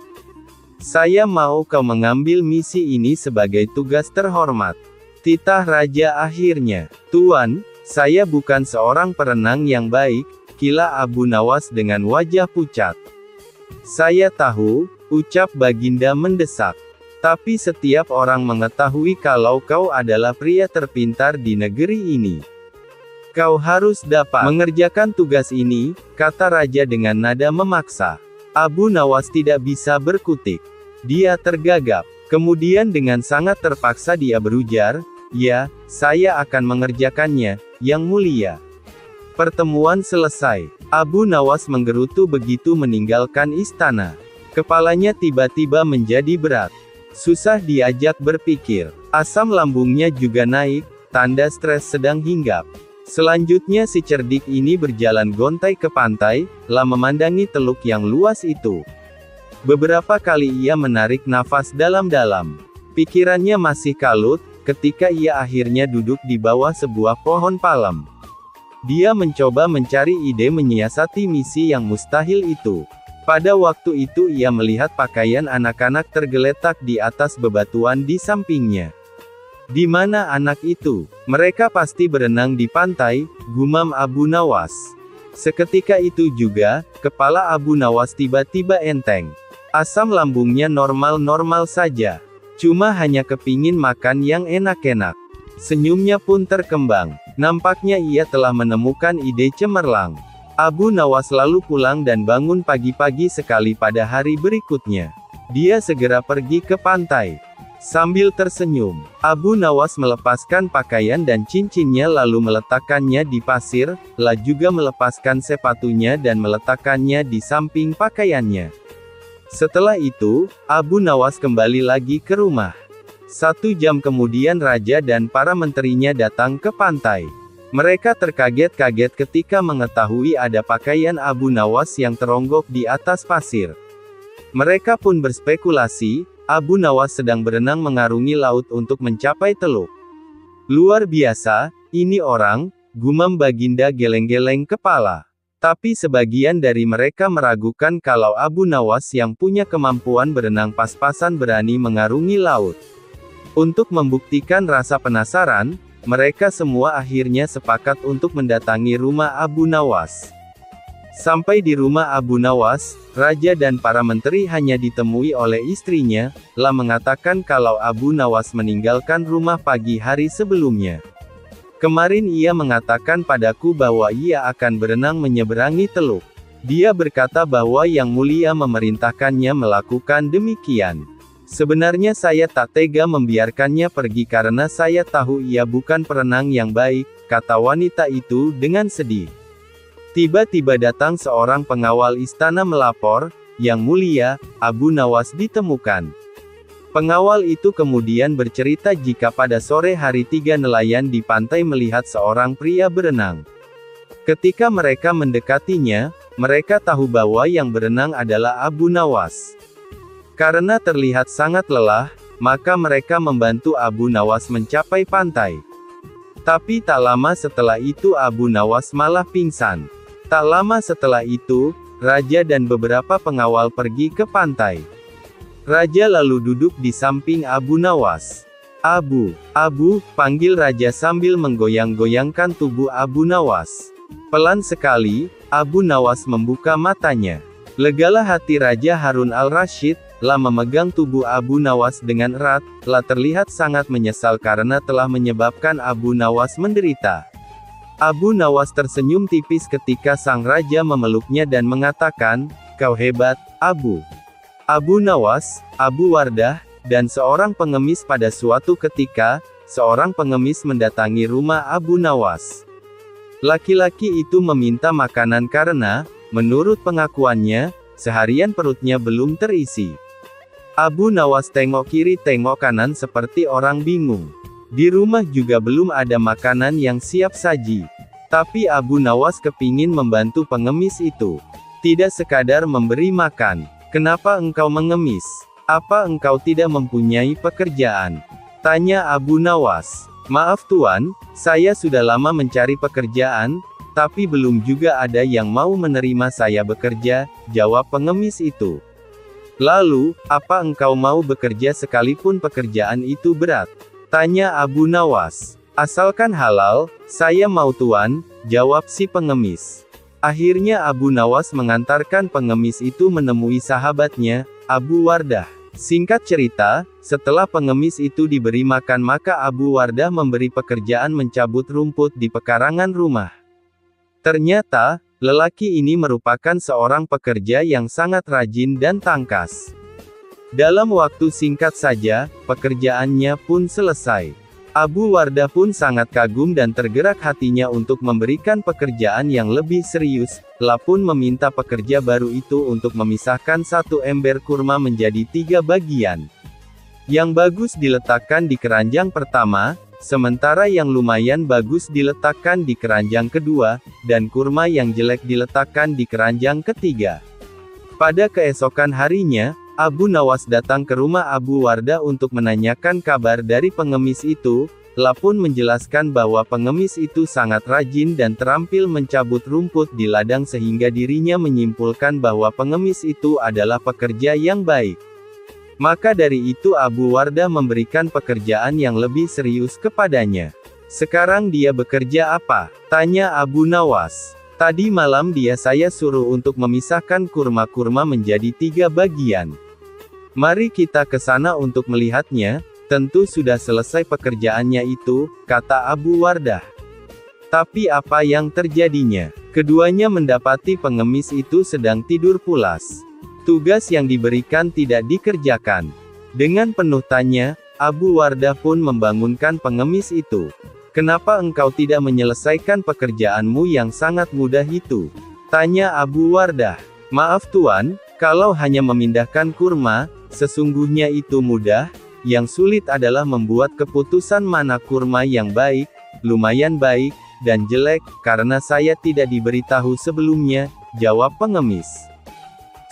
Saya mau kau mengambil misi ini sebagai tugas terhormat." Titah Raja akhirnya, "Tuan, saya bukan seorang perenang yang baik," kila Abu Nawas dengan wajah pucat. "Saya tahu," ucap Baginda mendesak. "Tapi setiap orang mengetahui kalau kau adalah pria terpintar di negeri ini. Kau harus dapat mengerjakan tugas ini," kata raja dengan nada memaksa. Abu Nawas tidak bisa berkutik. Dia tergagap. Kemudian dengan sangat terpaksa dia berujar, "Ya, saya akan mengerjakannya, Yang Mulia." Pertemuan selesai. Abu Nawas menggerutu begitu meninggalkan istana. Kepalanya tiba-tiba menjadi berat. Susah diajak berpikir. Asam lambungnya juga naik, tanda stres sedang hinggap. Selanjutnya si cerdik ini berjalan gontai ke pantai, lah memandangi teluk yang luas itu. Beberapa kali ia menarik nafas dalam-dalam. Pikirannya masih kalut, ketika ia akhirnya duduk di bawah sebuah pohon palem. Dia mencoba mencari ide menyiasati misi yang mustahil itu. Pada waktu itu ia melihat pakaian anak-anak tergeletak di atas bebatuan di sampingnya. Di mana anak itu? Mereka pasti berenang di pantai, gumam Abu Nawas. Seketika itu juga, kepala Abu Nawas tiba-tiba enteng. Asam lambungnya normal-normal saja. Cuma hanya kepingin makan yang enak-enak. Senyumnya pun terkembang. Nampaknya ia telah menemukan ide cemerlang. Abu Nawas lalu pulang dan bangun pagi-pagi sekali pada hari berikutnya. Dia segera pergi ke pantai. Sambil tersenyum, Abu Nawas melepaskan pakaian dan cincinnya lalu meletakkannya di pasir, lah juga melepaskan sepatunya dan meletakkannya di samping pakaiannya. Setelah itu, Abu Nawas kembali lagi ke rumah. 1 jam kemudian raja dan para menterinya datang ke pantai. Mereka terkaget-kaget ketika mengetahui ada pakaian Abu Nawas yang teronggok di atas pasir. Mereka pun berspekulasi, Abu Nawas sedang berenang mengarungi laut untuk mencapai teluk. Luar biasa, ini orang, gumam Baginda geleng-geleng kepala. Tapi sebagian dari mereka meragukan kalau Abu Nawas yang punya kemampuan berenang pas-pasan berani mengarungi laut. Untuk membuktikan rasa penasaran, mereka semua akhirnya sepakat untuk mendatangi rumah Abu Nawas. Sampai di rumah Abu Nawas, raja dan para menteri hanya ditemui oleh istrinya, lah mengatakan kalau Abu Nawas meninggalkan rumah pagi hari sebelumnya. Kemarin ia mengatakan padaku bahwa ia akan berenang menyeberangi teluk. Dia berkata bahwa Yang Mulia memerintahkannya melakukan demikian. Sebenarnya saya tak tega membiarkannya pergi karena saya tahu ia bukan perenang yang baik, kata wanita itu dengan sedih. Tiba-tiba datang seorang pengawal istana melapor, Yang Mulia, Abu Nawas ditemukan. Pengawal itu kemudian bercerita jika pada sore hari 3 nelayan di pantai melihat seorang pria berenang. Ketika mereka mendekatinya, mereka tahu bahwa yang berenang adalah Abu Nawas. Karena terlihat sangat lelah, maka mereka membantu Abu Nawas mencapai pantai. Tapi tak lama setelah itu Abu Nawas malah pingsan. Tak lama setelah itu, raja dan beberapa pengawal pergi ke pantai. Raja lalu duduk di samping Abu Nawas. Abu, panggil raja sambil menggoyang-goyangkan tubuh Abu Nawas. Pelan sekali, Abu Nawas membuka matanya. Legalah hati Raja Harun al-Rasyid, lah memegang tubuh Abu Nawas dengan erat, lah terlihat sangat menyesal karena telah menyebabkan Abu Nawas menderita. Abu Nawas tersenyum tipis ketika sang raja memeluknya dan mengatakan, "Kau hebat, Abu." Abu Nawas, Abu Wardah, dan seorang pengemis. Pada suatu ketika, seorang pengemis mendatangi rumah Abu Nawas. Laki-laki itu meminta makanan karena, menurut pengakuannya, seharian perutnya belum terisi. Abu Nawas tengok kiri tengok kanan seperti orang bingung. Di rumah juga belum ada makanan yang siap saji. Tapi Abu Nawas kepingin membantu pengemis itu. Tidak sekadar memberi makan. "Kenapa engkau mengemis? Apa engkau tidak mempunyai pekerjaan?" tanya Abu Nawas. "Maaf Tuan, saya sudah lama mencari pekerjaan, tapi belum juga ada yang mau menerima saya bekerja," jawab pengemis itu. "Lalu, apa engkau mau bekerja sekalipun pekerjaan itu berat?" tanya Abu Nawas. "Asalkan halal, saya mau Tuan," jawab si pengemis. Akhirnya Abu Nawas mengantarkan pengemis itu menemui sahabatnya, Abu Wardah. Singkat cerita, setelah pengemis itu diberi makan maka Abu Wardah memberi pekerjaan mencabut rumput di pekarangan rumah. Ternyata, lelaki ini merupakan seorang pekerja yang sangat rajin dan tangkas. Dalam waktu singkat saja, pekerjaannya pun selesai. Abu Wardah pun sangat kagum dan tergerak hatinya untuk memberikan pekerjaan yang lebih serius, lah pun meminta pekerja baru itu untuk memisahkan 1 ember kurma menjadi 3 bagian. Yang bagus diletakkan di keranjang pertama, sementara yang lumayan bagus diletakkan di keranjang kedua, dan kurma yang jelek diletakkan di keranjang ketiga. Pada keesokan harinya, Abu Nawas datang ke rumah Abu Wardah untuk menanyakan kabar dari pengemis itu. La pun menjelaskan bahwa pengemis itu sangat rajin dan terampil mencabut rumput di ladang sehingga dirinya menyimpulkan bahwa pengemis itu adalah pekerja yang baik. Maka dari itu Abu Wardah memberikan pekerjaan yang lebih serius kepadanya. "Sekarang dia bekerja apa?" tanya Abu Nawas. "Tadi malam saya suruh untuk memisahkan kurma-kurma menjadi 3 bagian. Mari kita ke sana untuk melihatnya. Tentu sudah selesai pekerjaannya itu," kata Abu Wardah. Tapi apa yang terjadinya? Keduanya mendapati pengemis itu sedang tidur pulas. Tugas yang diberikan tidak dikerjakan. Dengan penuh tanya, Abu Wardah pun membangunkan pengemis itu. "Kenapa engkau tidak menyelesaikan pekerjaanmu yang sangat mudah itu?" tanya Abu Wardah. "Maaf Tuan, kalau hanya memindahkan kurma, sesungguhnya itu mudah. Yang sulit adalah membuat keputusan mana kurma yang baik, lumayan baik, dan jelek, karena saya tidak diberitahu sebelumnya," jawab pengemis.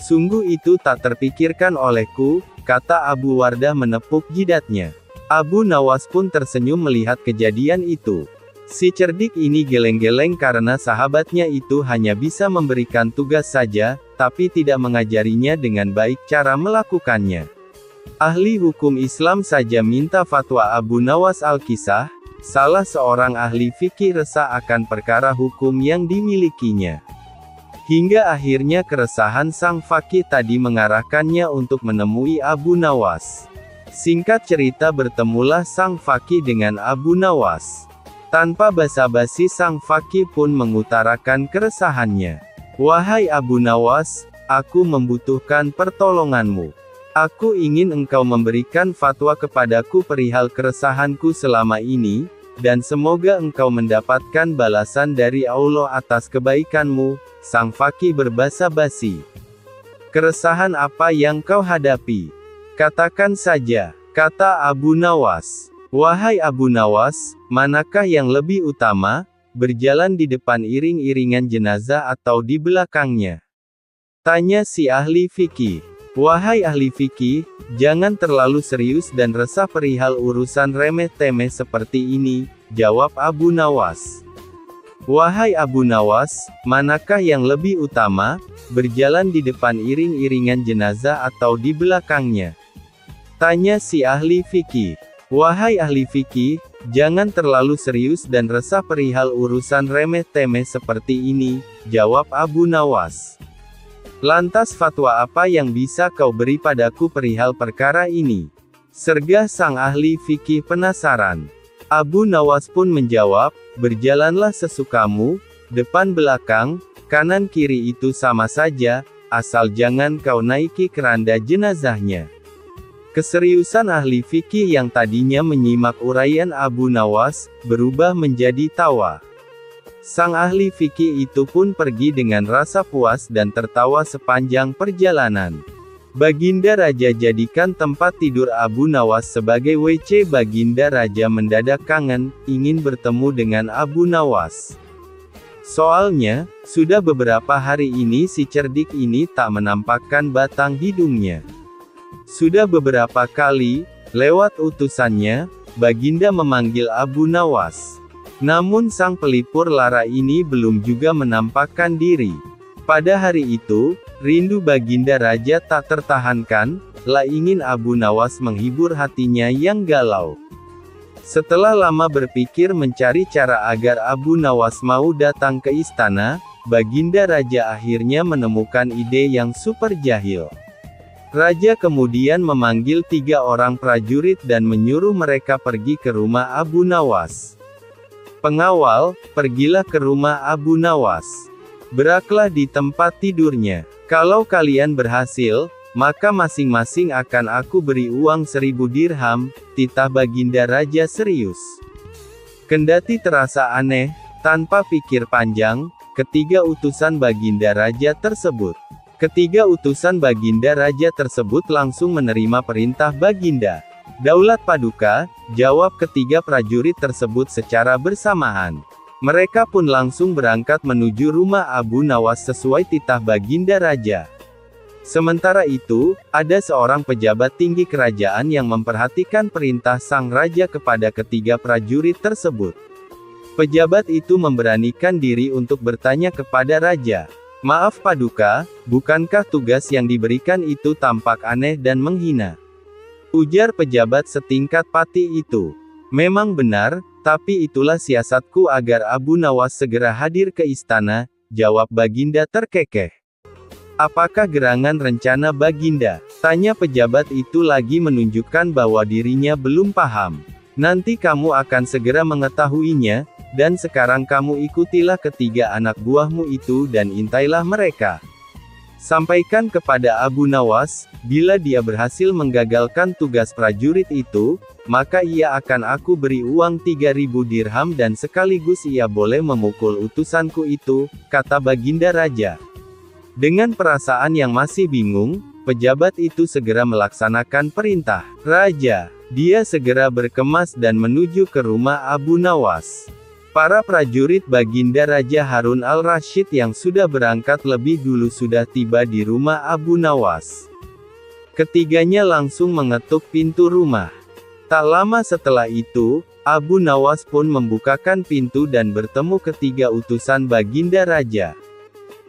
"Sungguh itu tak terpikirkan olehku," kata Abu Wardah menepuk jidatnya. Abu Nawas pun tersenyum melihat kejadian itu. Si cerdik ini geleng-geleng karena sahabatnya itu hanya bisa memberikan tugas saja, tapi tidak mengajarinya dengan baik cara melakukannya. Ahli hukum Islam saja minta fatwa Abu Nawas Al-Kisah, salah seorang ahli fikih resah akan perkara hukum yang dimilikinya. Hingga akhirnya keresahan sang faqih tadi mengarahkannya untuk menemui Abu Nawas. Singkat cerita bertemulah sang faqih dengan Abu Nawas. Tanpa basa-basi sang faqih pun mengutarakan keresahannya. "Wahai Abu Nawas, aku membutuhkan pertolonganmu. Aku ingin engkau memberikan fatwa kepadaku perihal keresahanku selama ini, dan semoga engkau mendapatkan balasan dari Allah atas kebaikanmu." Sang faqih berbasa-basi. "Keresahan apa yang kau hadapi? Katakan saja," kata Abu Nawas. "Wahai Abu Nawas, manakah yang lebih utama, berjalan di depan iring-iringan jenazah atau di belakangnya?" tanya si ahli fikih. "Wahai ahli fikih, jangan terlalu serius dan resah perihal urusan remeh-temeh seperti ini," jawab Abu Nawas. "Wahai Abu Nawas, manakah yang lebih utama, berjalan di depan iring-iringan jenazah atau di belakangnya?" tanya si ahli fikih. "Wahai ahli fikih, jangan terlalu serius dan resah perihal urusan remeh-temeh seperti ini," jawab Abu Nawas. "Lantas fatwa apa yang bisa kau beri padaku perihal perkara ini?" sergah sang ahli fikih penasaran. Abu Nawas pun menjawab, "Berjalanlah sesukamu, depan belakang, kanan kiri itu sama saja, asal jangan kau naiki keranda jenazahnya." Keseriusan ahli fikih yang tadinya menyimak uraian Abu Nawas, berubah menjadi tawa. Sang ahli fikih itu pun pergi dengan rasa puas dan tertawa sepanjang perjalanan. Baginda Raja jadikan tempat tidur Abu Nawas sebagai WC. Baginda Raja mendadak kangen, ingin bertemu dengan Abu Nawas. Soalnya, sudah beberapa hari ini si cerdik ini tak menampakkan batang hidungnya. Sudah beberapa kali, lewat utusannya, Baginda memanggil Abu Nawas. Namun sang pelipur lara ini belum juga menampakkan diri. Pada hari itu, rindu Baginda Raja tak tertahankan, lah ingin Abu Nawas menghibur hatinya yang galau. Setelah lama berpikir mencari cara agar Abu Nawas mau datang ke istana, Baginda Raja akhirnya menemukan ide yang super jahil. Raja kemudian memanggil 3 orang prajurit dan menyuruh mereka pergi ke rumah Abu Nawas. "Pengawal, pergilah ke rumah Abu Nawas. Beraklah di tempat tidurnya. Kalau kalian berhasil, maka masing-masing akan aku beri uang 1000 dirham, titah Baginda Raja serius. Kendati terasa aneh, tanpa pikir panjang, ketiga utusan Baginda Raja tersebut langsung menerima perintah Baginda. Daulat Paduka, jawab ketiga prajurit tersebut secara bersamaan. Mereka pun langsung berangkat menuju rumah Abu Nawas sesuai titah Baginda Raja. Sementara itu, ada seorang pejabat tinggi kerajaan yang memperhatikan perintah sang raja kepada ketiga prajurit tersebut. Pejabat itu memberanikan diri untuk bertanya kepada raja. "Maaf Paduka, bukankah tugas yang diberikan itu tampak aneh dan menghina?" Ujar pejabat setingkat pati itu. "Memang benar, tapi itulah siasatku agar Abu Nawas segera hadir ke istana," jawab Baginda terkekeh. "Apakah gerangan rencana Baginda?" tanya pejabat itu lagi menunjukkan bahwa dirinya belum paham. "Nanti kamu akan segera mengetahuinya, dan sekarang kamu ikutilah ketiga anak buahmu itu dan intailah mereka. Sampaikan kepada Abu Nawas, bila dia berhasil menggagalkan tugas prajurit itu, maka ia akan aku beri uang 3.000 dirham dan sekaligus ia boleh memukul utusanku itu," kata Baginda Raja. Dengan perasaan yang masih bingung, pejabat itu segera melaksanakan perintah raja. Dia segera berkemas dan menuju ke rumah Abu Nawas. Para prajurit Baginda Raja Harun al-Rasyid yang sudah berangkat lebih dulu sudah tiba di rumah Abu Nawas. Ketiganya langsung mengetuk pintu rumah. Tak lama setelah itu, Abu Nawas pun membukakan pintu dan bertemu ketiga utusan Baginda Raja.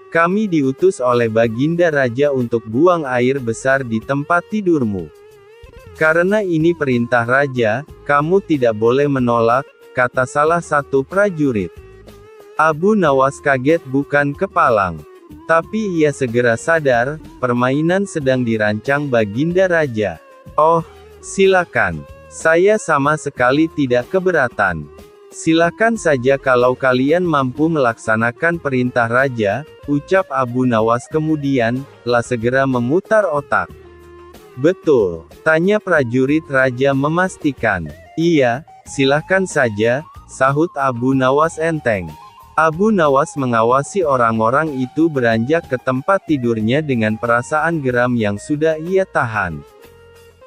"Kami diutus oleh Baginda Raja untuk buang air besar di tempat tidurmu. Karena ini perintah Raja, kamu tidak boleh menolak," kata salah satu prajurit. Abu Nawas kaget bukan kepalang. Tapi ia segera sadar, permainan sedang dirancang Baginda Raja. "Oh, silakan. Saya sama sekali tidak keberatan. Silakan saja kalau kalian mampu melaksanakan perintah Raja," ucap Abu Nawas kemudian, segera memutar otak. "Betul?" tanya prajurit Raja memastikan. "Iya, silakan saja," sahut Abu Nawas enteng. Abu Nawas mengawasi orang-orang itu beranjak ke tempat tidurnya dengan perasaan geram yang sudah ia tahan.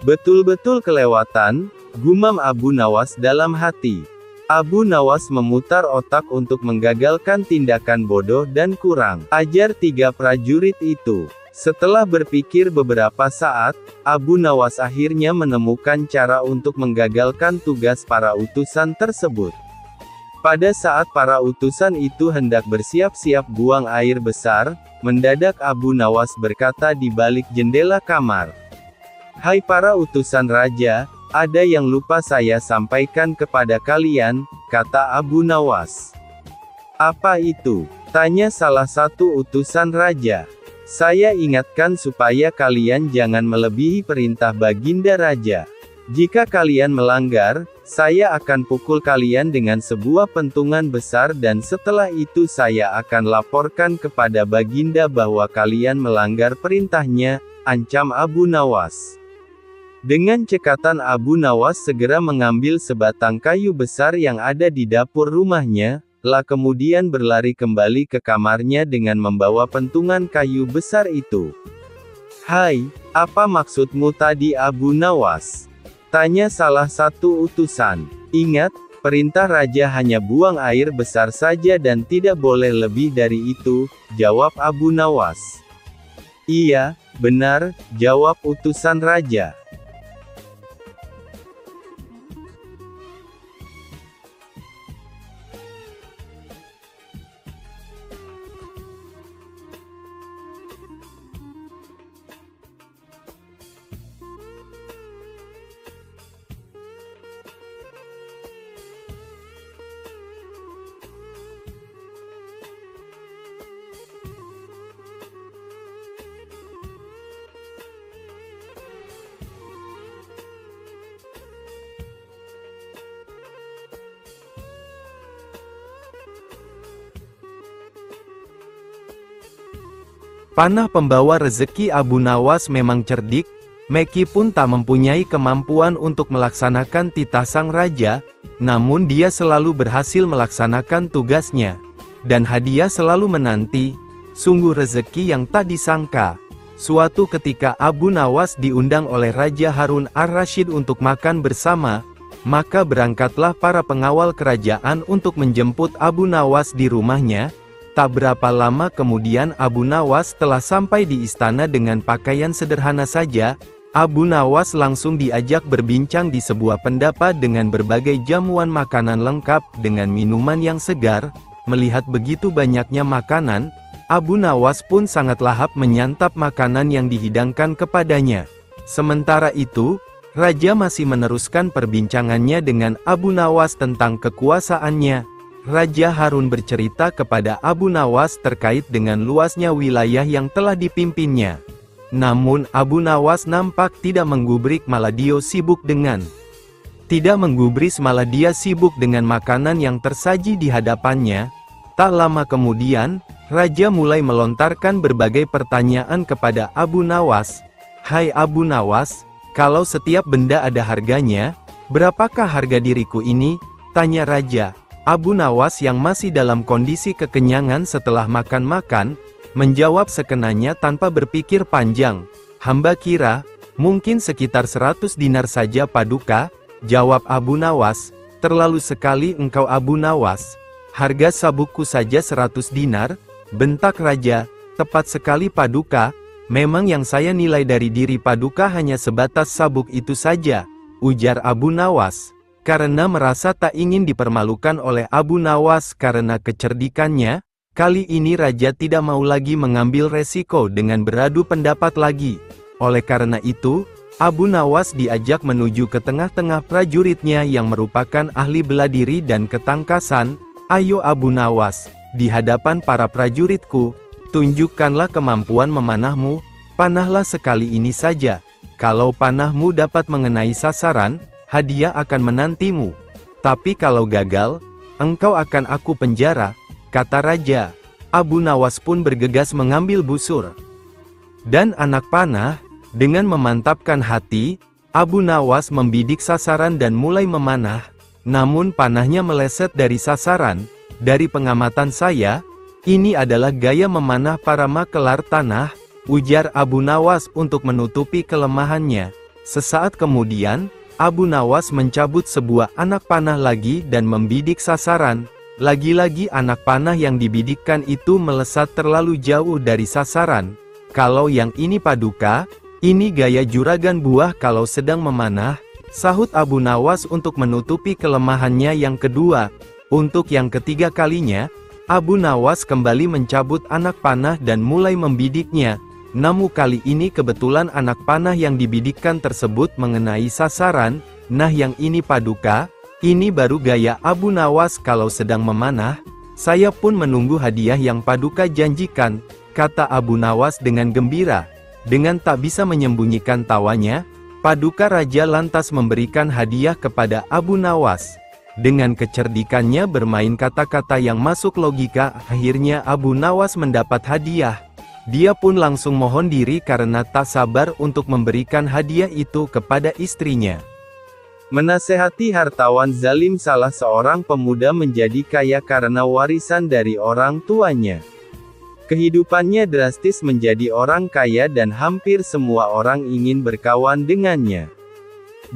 "Betul-betul kelewatan," gumam Abu Nawas dalam hati. Abu Nawas memutar otak untuk menggagalkan tindakan bodoh dan kurang ajar tiga prajurit itu. Setelah berpikir beberapa saat, Abu Nawas akhirnya menemukan cara untuk menggagalkan tugas para utusan tersebut. Pada saat para utusan itu hendak bersiap-siap buang air besar, mendadak Abu Nawas berkata di balik jendela kamar. "Hai para utusan Raja, ada yang lupa saya sampaikan kepada kalian," kata Abu Nawas. "Apa itu?" tanya salah satu utusan Raja. "Saya ingatkan supaya kalian jangan melebihi perintah Baginda Raja. Jika kalian melanggar, saya akan pukul kalian dengan sebuah pentungan besar dan setelah itu saya akan laporkan kepada Baginda bahwa kalian melanggar perintahnya," ancam Abu Nawas. Dengan cekatan Abu Nawas segera mengambil sebatang kayu besar yang ada di dapur rumahnya, kemudian berlari kembali ke kamarnya dengan membawa pentungan kayu besar itu. "Hai, apa maksudmu tadi Abu Nawas?" tanya salah satu utusan. "Ingat, perintah Raja hanya buang air besar saja dan tidak boleh lebih dari itu," jawab Abu Nawas. "Iya, benar," jawab utusan Raja. Panah pembawa rezeki Abu Nawas memang cerdik, meskipun tak mempunyai kemampuan untuk melaksanakan titah sang raja, namun dia selalu berhasil melaksanakan tugasnya. Dan hadiah selalu menanti, sungguh rezeki yang tak disangka. Suatu ketika Abu Nawas diundang oleh Raja Harun ar-Rasyid untuk makan bersama, maka berangkatlah para pengawal kerajaan untuk menjemput Abu Nawas di rumahnya. Tak berapa lama kemudian Abu Nawas telah sampai di istana dengan pakaian sederhana saja. Abu Nawas langsung diajak berbincang di sebuah pendapa dengan berbagai jamuan makanan lengkap dengan minuman yang segar. Melihat begitu banyaknya makanan, Abu Nawas pun sangat lahap menyantap makanan yang dihidangkan kepadanya. Sementara itu, Raja masih meneruskan perbincangannya dengan Abu Nawas tentang kekuasaannya. Raja Harun bercerita kepada Abu Nawas terkait dengan luasnya wilayah yang telah dipimpinnya. Namun Abu Nawas nampak tidak menggubris, malah dia sibuk dengan makanan yang tersaji di hadapannya. Tak lama kemudian, Raja mulai melontarkan berbagai pertanyaan kepada Abu Nawas. "Hai Abu Nawas, kalau setiap benda ada harganya, berapakah harga diriku ini?" tanya Raja. Abu Nawas yang masih dalam kondisi kekenyangan setelah makan-makan, menjawab sekenanya tanpa berpikir panjang. "Hamba kira, mungkin sekitar 100 dinar saja Paduka," jawab Abu Nawas. "Terlalu sekali engkau Abu Nawas. Harga sabukku saja 100 dinar, bentak Raja. "Tepat sekali Paduka, memang yang saya nilai dari diri Paduka hanya sebatas sabuk itu saja," ujar Abu Nawas. Karena merasa tak ingin dipermalukan oleh Abu Nawas karena kecerdikannya, kali ini Raja tidak mau lagi mengambil resiko dengan beradu pendapat lagi. Oleh karena itu, Abu Nawas diajak menuju ke tengah-tengah prajuritnya yang merupakan ahli bela diri dan ketangkasan. "Ayo Abu Nawas, di hadapan para prajuritku, tunjukkanlah kemampuan memanahmu. Panahlah sekali ini saja. Kalau panahmu dapat mengenai sasaran, hadiah akan menantimu. Tapi kalau gagal, engkau akan aku penjara," kata Raja. Abu Nawas pun bergegas mengambil busur dan anak panah. Dengan memantapkan hati, Abu Nawas membidik sasaran dan mulai memanah. Namun panahnya meleset dari sasaran. "Dari pengamatan saya, ini adalah gaya memanah para makelar tanah," ujar Abu Nawas untuk menutupi kelemahannya. Sesaat kemudian, Abu Nawas mencabut sebuah anak panah lagi dan membidik sasaran. Lagi-lagi anak panah yang dibidikkan itu melesat terlalu jauh dari sasaran. "Kalau yang ini Paduka, ini gaya juragan buah kalau sedang memanah," sahut Abu Nawas untuk menutupi kelemahannya yang kedua. Untuk yang ketiga kalinya, Abu Nawas kembali mencabut anak panah dan mulai membidiknya. Namun kali ini kebetulan anak panah yang dibidikkan tersebut mengenai sasaran. "Nah yang ini Paduka, ini baru gaya Abu Nawas kalau sedang memanah. Saya pun menunggu hadiah yang Paduka janjikan," kata Abu Nawas dengan gembira. Dengan tak bisa menyembunyikan tawanya, Paduka Raja lantas memberikan hadiah kepada Abu Nawas. Dengan kecerdikannya bermain kata-kata yang masuk logika, akhirnya Abu Nawas mendapat hadiah. Dia pun langsung mohon diri karena tak sabar untuk memberikan hadiah itu kepada istrinya. Menasehati hartawan zalim. Salah seorang pemuda menjadi kaya karena warisan dari orang tuanya. Kehidupannya drastis menjadi orang kaya dan hampir semua orang ingin berkawan dengannya.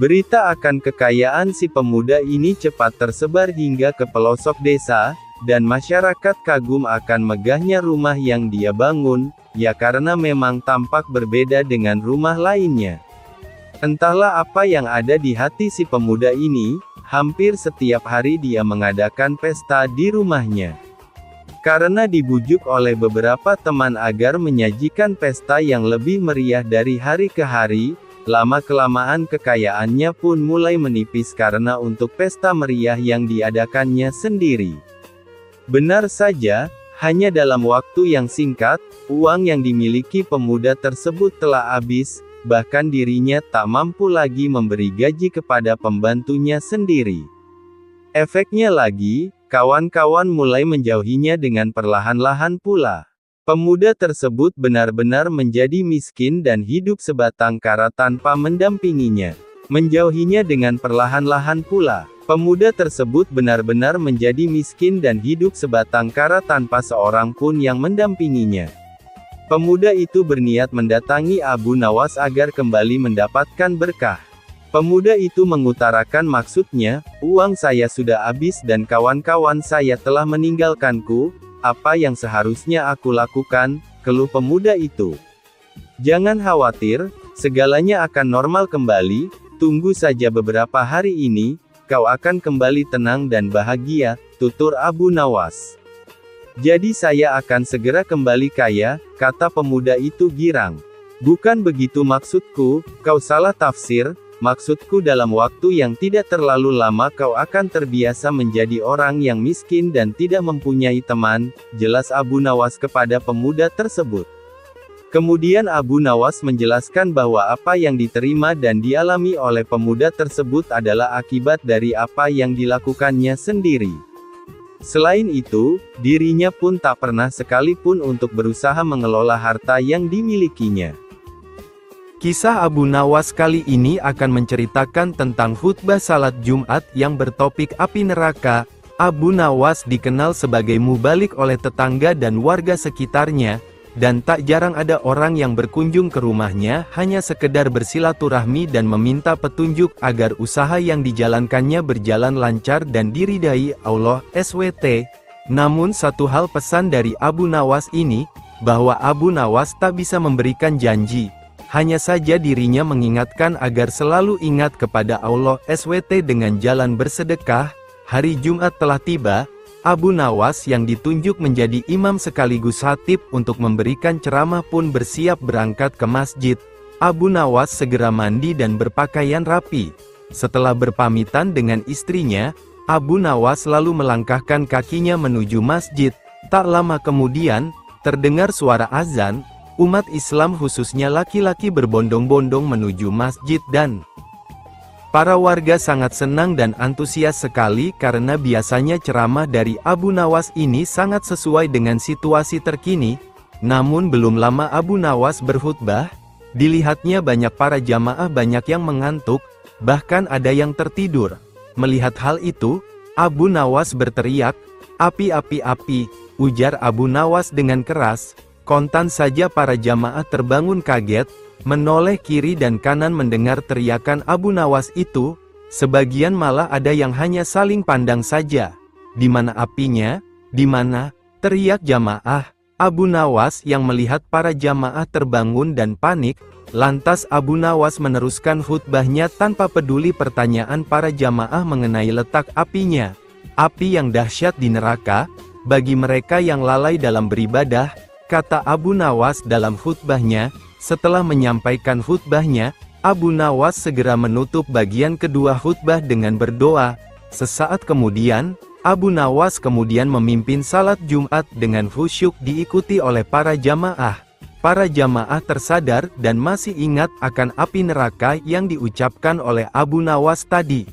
Berita akan kekayaan si pemuda ini cepat tersebar hingga ke pelosok desa, dan masyarakat kagum akan megahnya rumah yang dia bangun, ya karena memang tampak berbeda dengan rumah lainnya. Entahlah apa yang ada di hati si pemuda ini, hampir setiap hari dia mengadakan pesta di rumahnya. Karena dibujuk oleh beberapa teman agar menyajikan pesta yang lebih meriah dari hari ke hari, lama-kelamaan kekayaannya pun mulai menipis karena untuk pesta meriah yang diadakannya sendiri. Benar saja, hanya dalam waktu yang singkat, uang yang dimiliki pemuda tersebut telah habis, bahkan dirinya tak mampu lagi memberi gaji kepada pembantunya sendiri. Efeknya lagi, kawan-kawan mulai menjauhinya dengan perlahan-lahan pula. Pemuda tersebut benar-benar menjadi miskin dan hidup sebatang kara tanpa mendampinginya. Menjauhinya dengan perlahan-lahan pula. Pemuda tersebut benar-benar menjadi miskin dan hidup sebatang kara tanpa seorang pun yang mendampinginya. Pemuda itu berniat mendatangi Abu Nawas agar kembali mendapatkan berkah. Pemuda itu mengutarakan maksudnya, uang saya sudah habis dan kawan-kawan saya telah meninggalkanku, apa yang seharusnya aku lakukan, keluh pemuda itu. Jangan khawatir, segalanya akan normal kembali, tunggu saja beberapa hari ini, kau akan kembali tenang dan bahagia, tutur Abu Nawas. Jadi saya akan segera kembali kaya, kata pemuda itu girang. Bukan begitu maksudku, kau salah tafsir. Maksudku dalam waktu yang tidak terlalu lama kau akan terbiasa menjadi orang yang miskin dan tidak mempunyai teman, jelas Abu Nawas kepada pemuda tersebut. Kemudian Abu Nawas menjelaskan bahwa apa yang diterima dan dialami oleh pemuda tersebut adalah akibat dari apa yang dilakukannya sendiri. Selain itu, dirinya pun tak pernah sekalipun untuk berusaha mengelola harta yang dimilikinya. Kisah Abu Nawas kali ini akan menceritakan tentang khutbah salat Jumat yang bertopik api neraka. Abu Nawas dikenal sebagai mubalik oleh tetangga dan warga sekitarnya, dan tak jarang ada orang yang berkunjung ke rumahnya hanya sekedar bersilaturahmi dan meminta petunjuk agar usaha yang dijalankannya berjalan lancar dan diridai Allah SWT. Namun satu hal pesan dari Abu Nawas ini, bahwa Abu Nawas tak bisa memberikan janji. Hanya saja dirinya mengingatkan agar selalu ingat kepada Allah SWT dengan jalan bersedekah. Hari Jumat telah tiba, Abu Nawas yang ditunjuk menjadi imam sekaligus khatib untuk memberikan ceramah pun bersiap berangkat ke masjid. Abu Nawas segera mandi dan berpakaian rapi. Setelah berpamitan dengan istrinya, Abu Nawas lalu melangkahkan kakinya menuju masjid. Tak lama kemudian, terdengar suara azan. Umat Islam khususnya laki-laki berbondong-bondong menuju masjid dan para warga sangat senang dan antusias sekali karena biasanya ceramah dari Abu Nawas ini sangat sesuai dengan situasi terkini. Namun belum lama Abu Nawas berkhutbah, dilihatnya banyak para jamaah banyak yang mengantuk, bahkan ada yang tertidur. Melihat hal itu, Abu Nawas berteriak, "Api, api, api," ujar Abu Nawas dengan keras. Kontan saja para jamaah terbangun kaget, menoleh kiri dan kanan mendengar teriakan Abu Nawas itu. Sebagian malah ada yang hanya saling pandang saja. "Di mana apinya? Di mana?" teriak jamaah. Abu Nawas yang melihat para jamaah terbangun dan panik, lantas Abu Nawas meneruskan khutbahnya tanpa peduli pertanyaan para jamaah mengenai letak apinya. Api yang dahsyat di neraka, bagi mereka yang lalai dalam beribadah, kata Abu Nawas dalam khutbahnya. Setelah menyampaikan khutbahnya, Abu Nawas segera menutup bagian kedua khutbah dengan berdoa. Sesaat kemudian, Abu Nawas kemudian memimpin salat Jumat dengan khusyuk diikuti oleh para jamaah. Para jamaah tersadar dan masih ingat akan api neraka yang diucapkan oleh Abu Nawas tadi.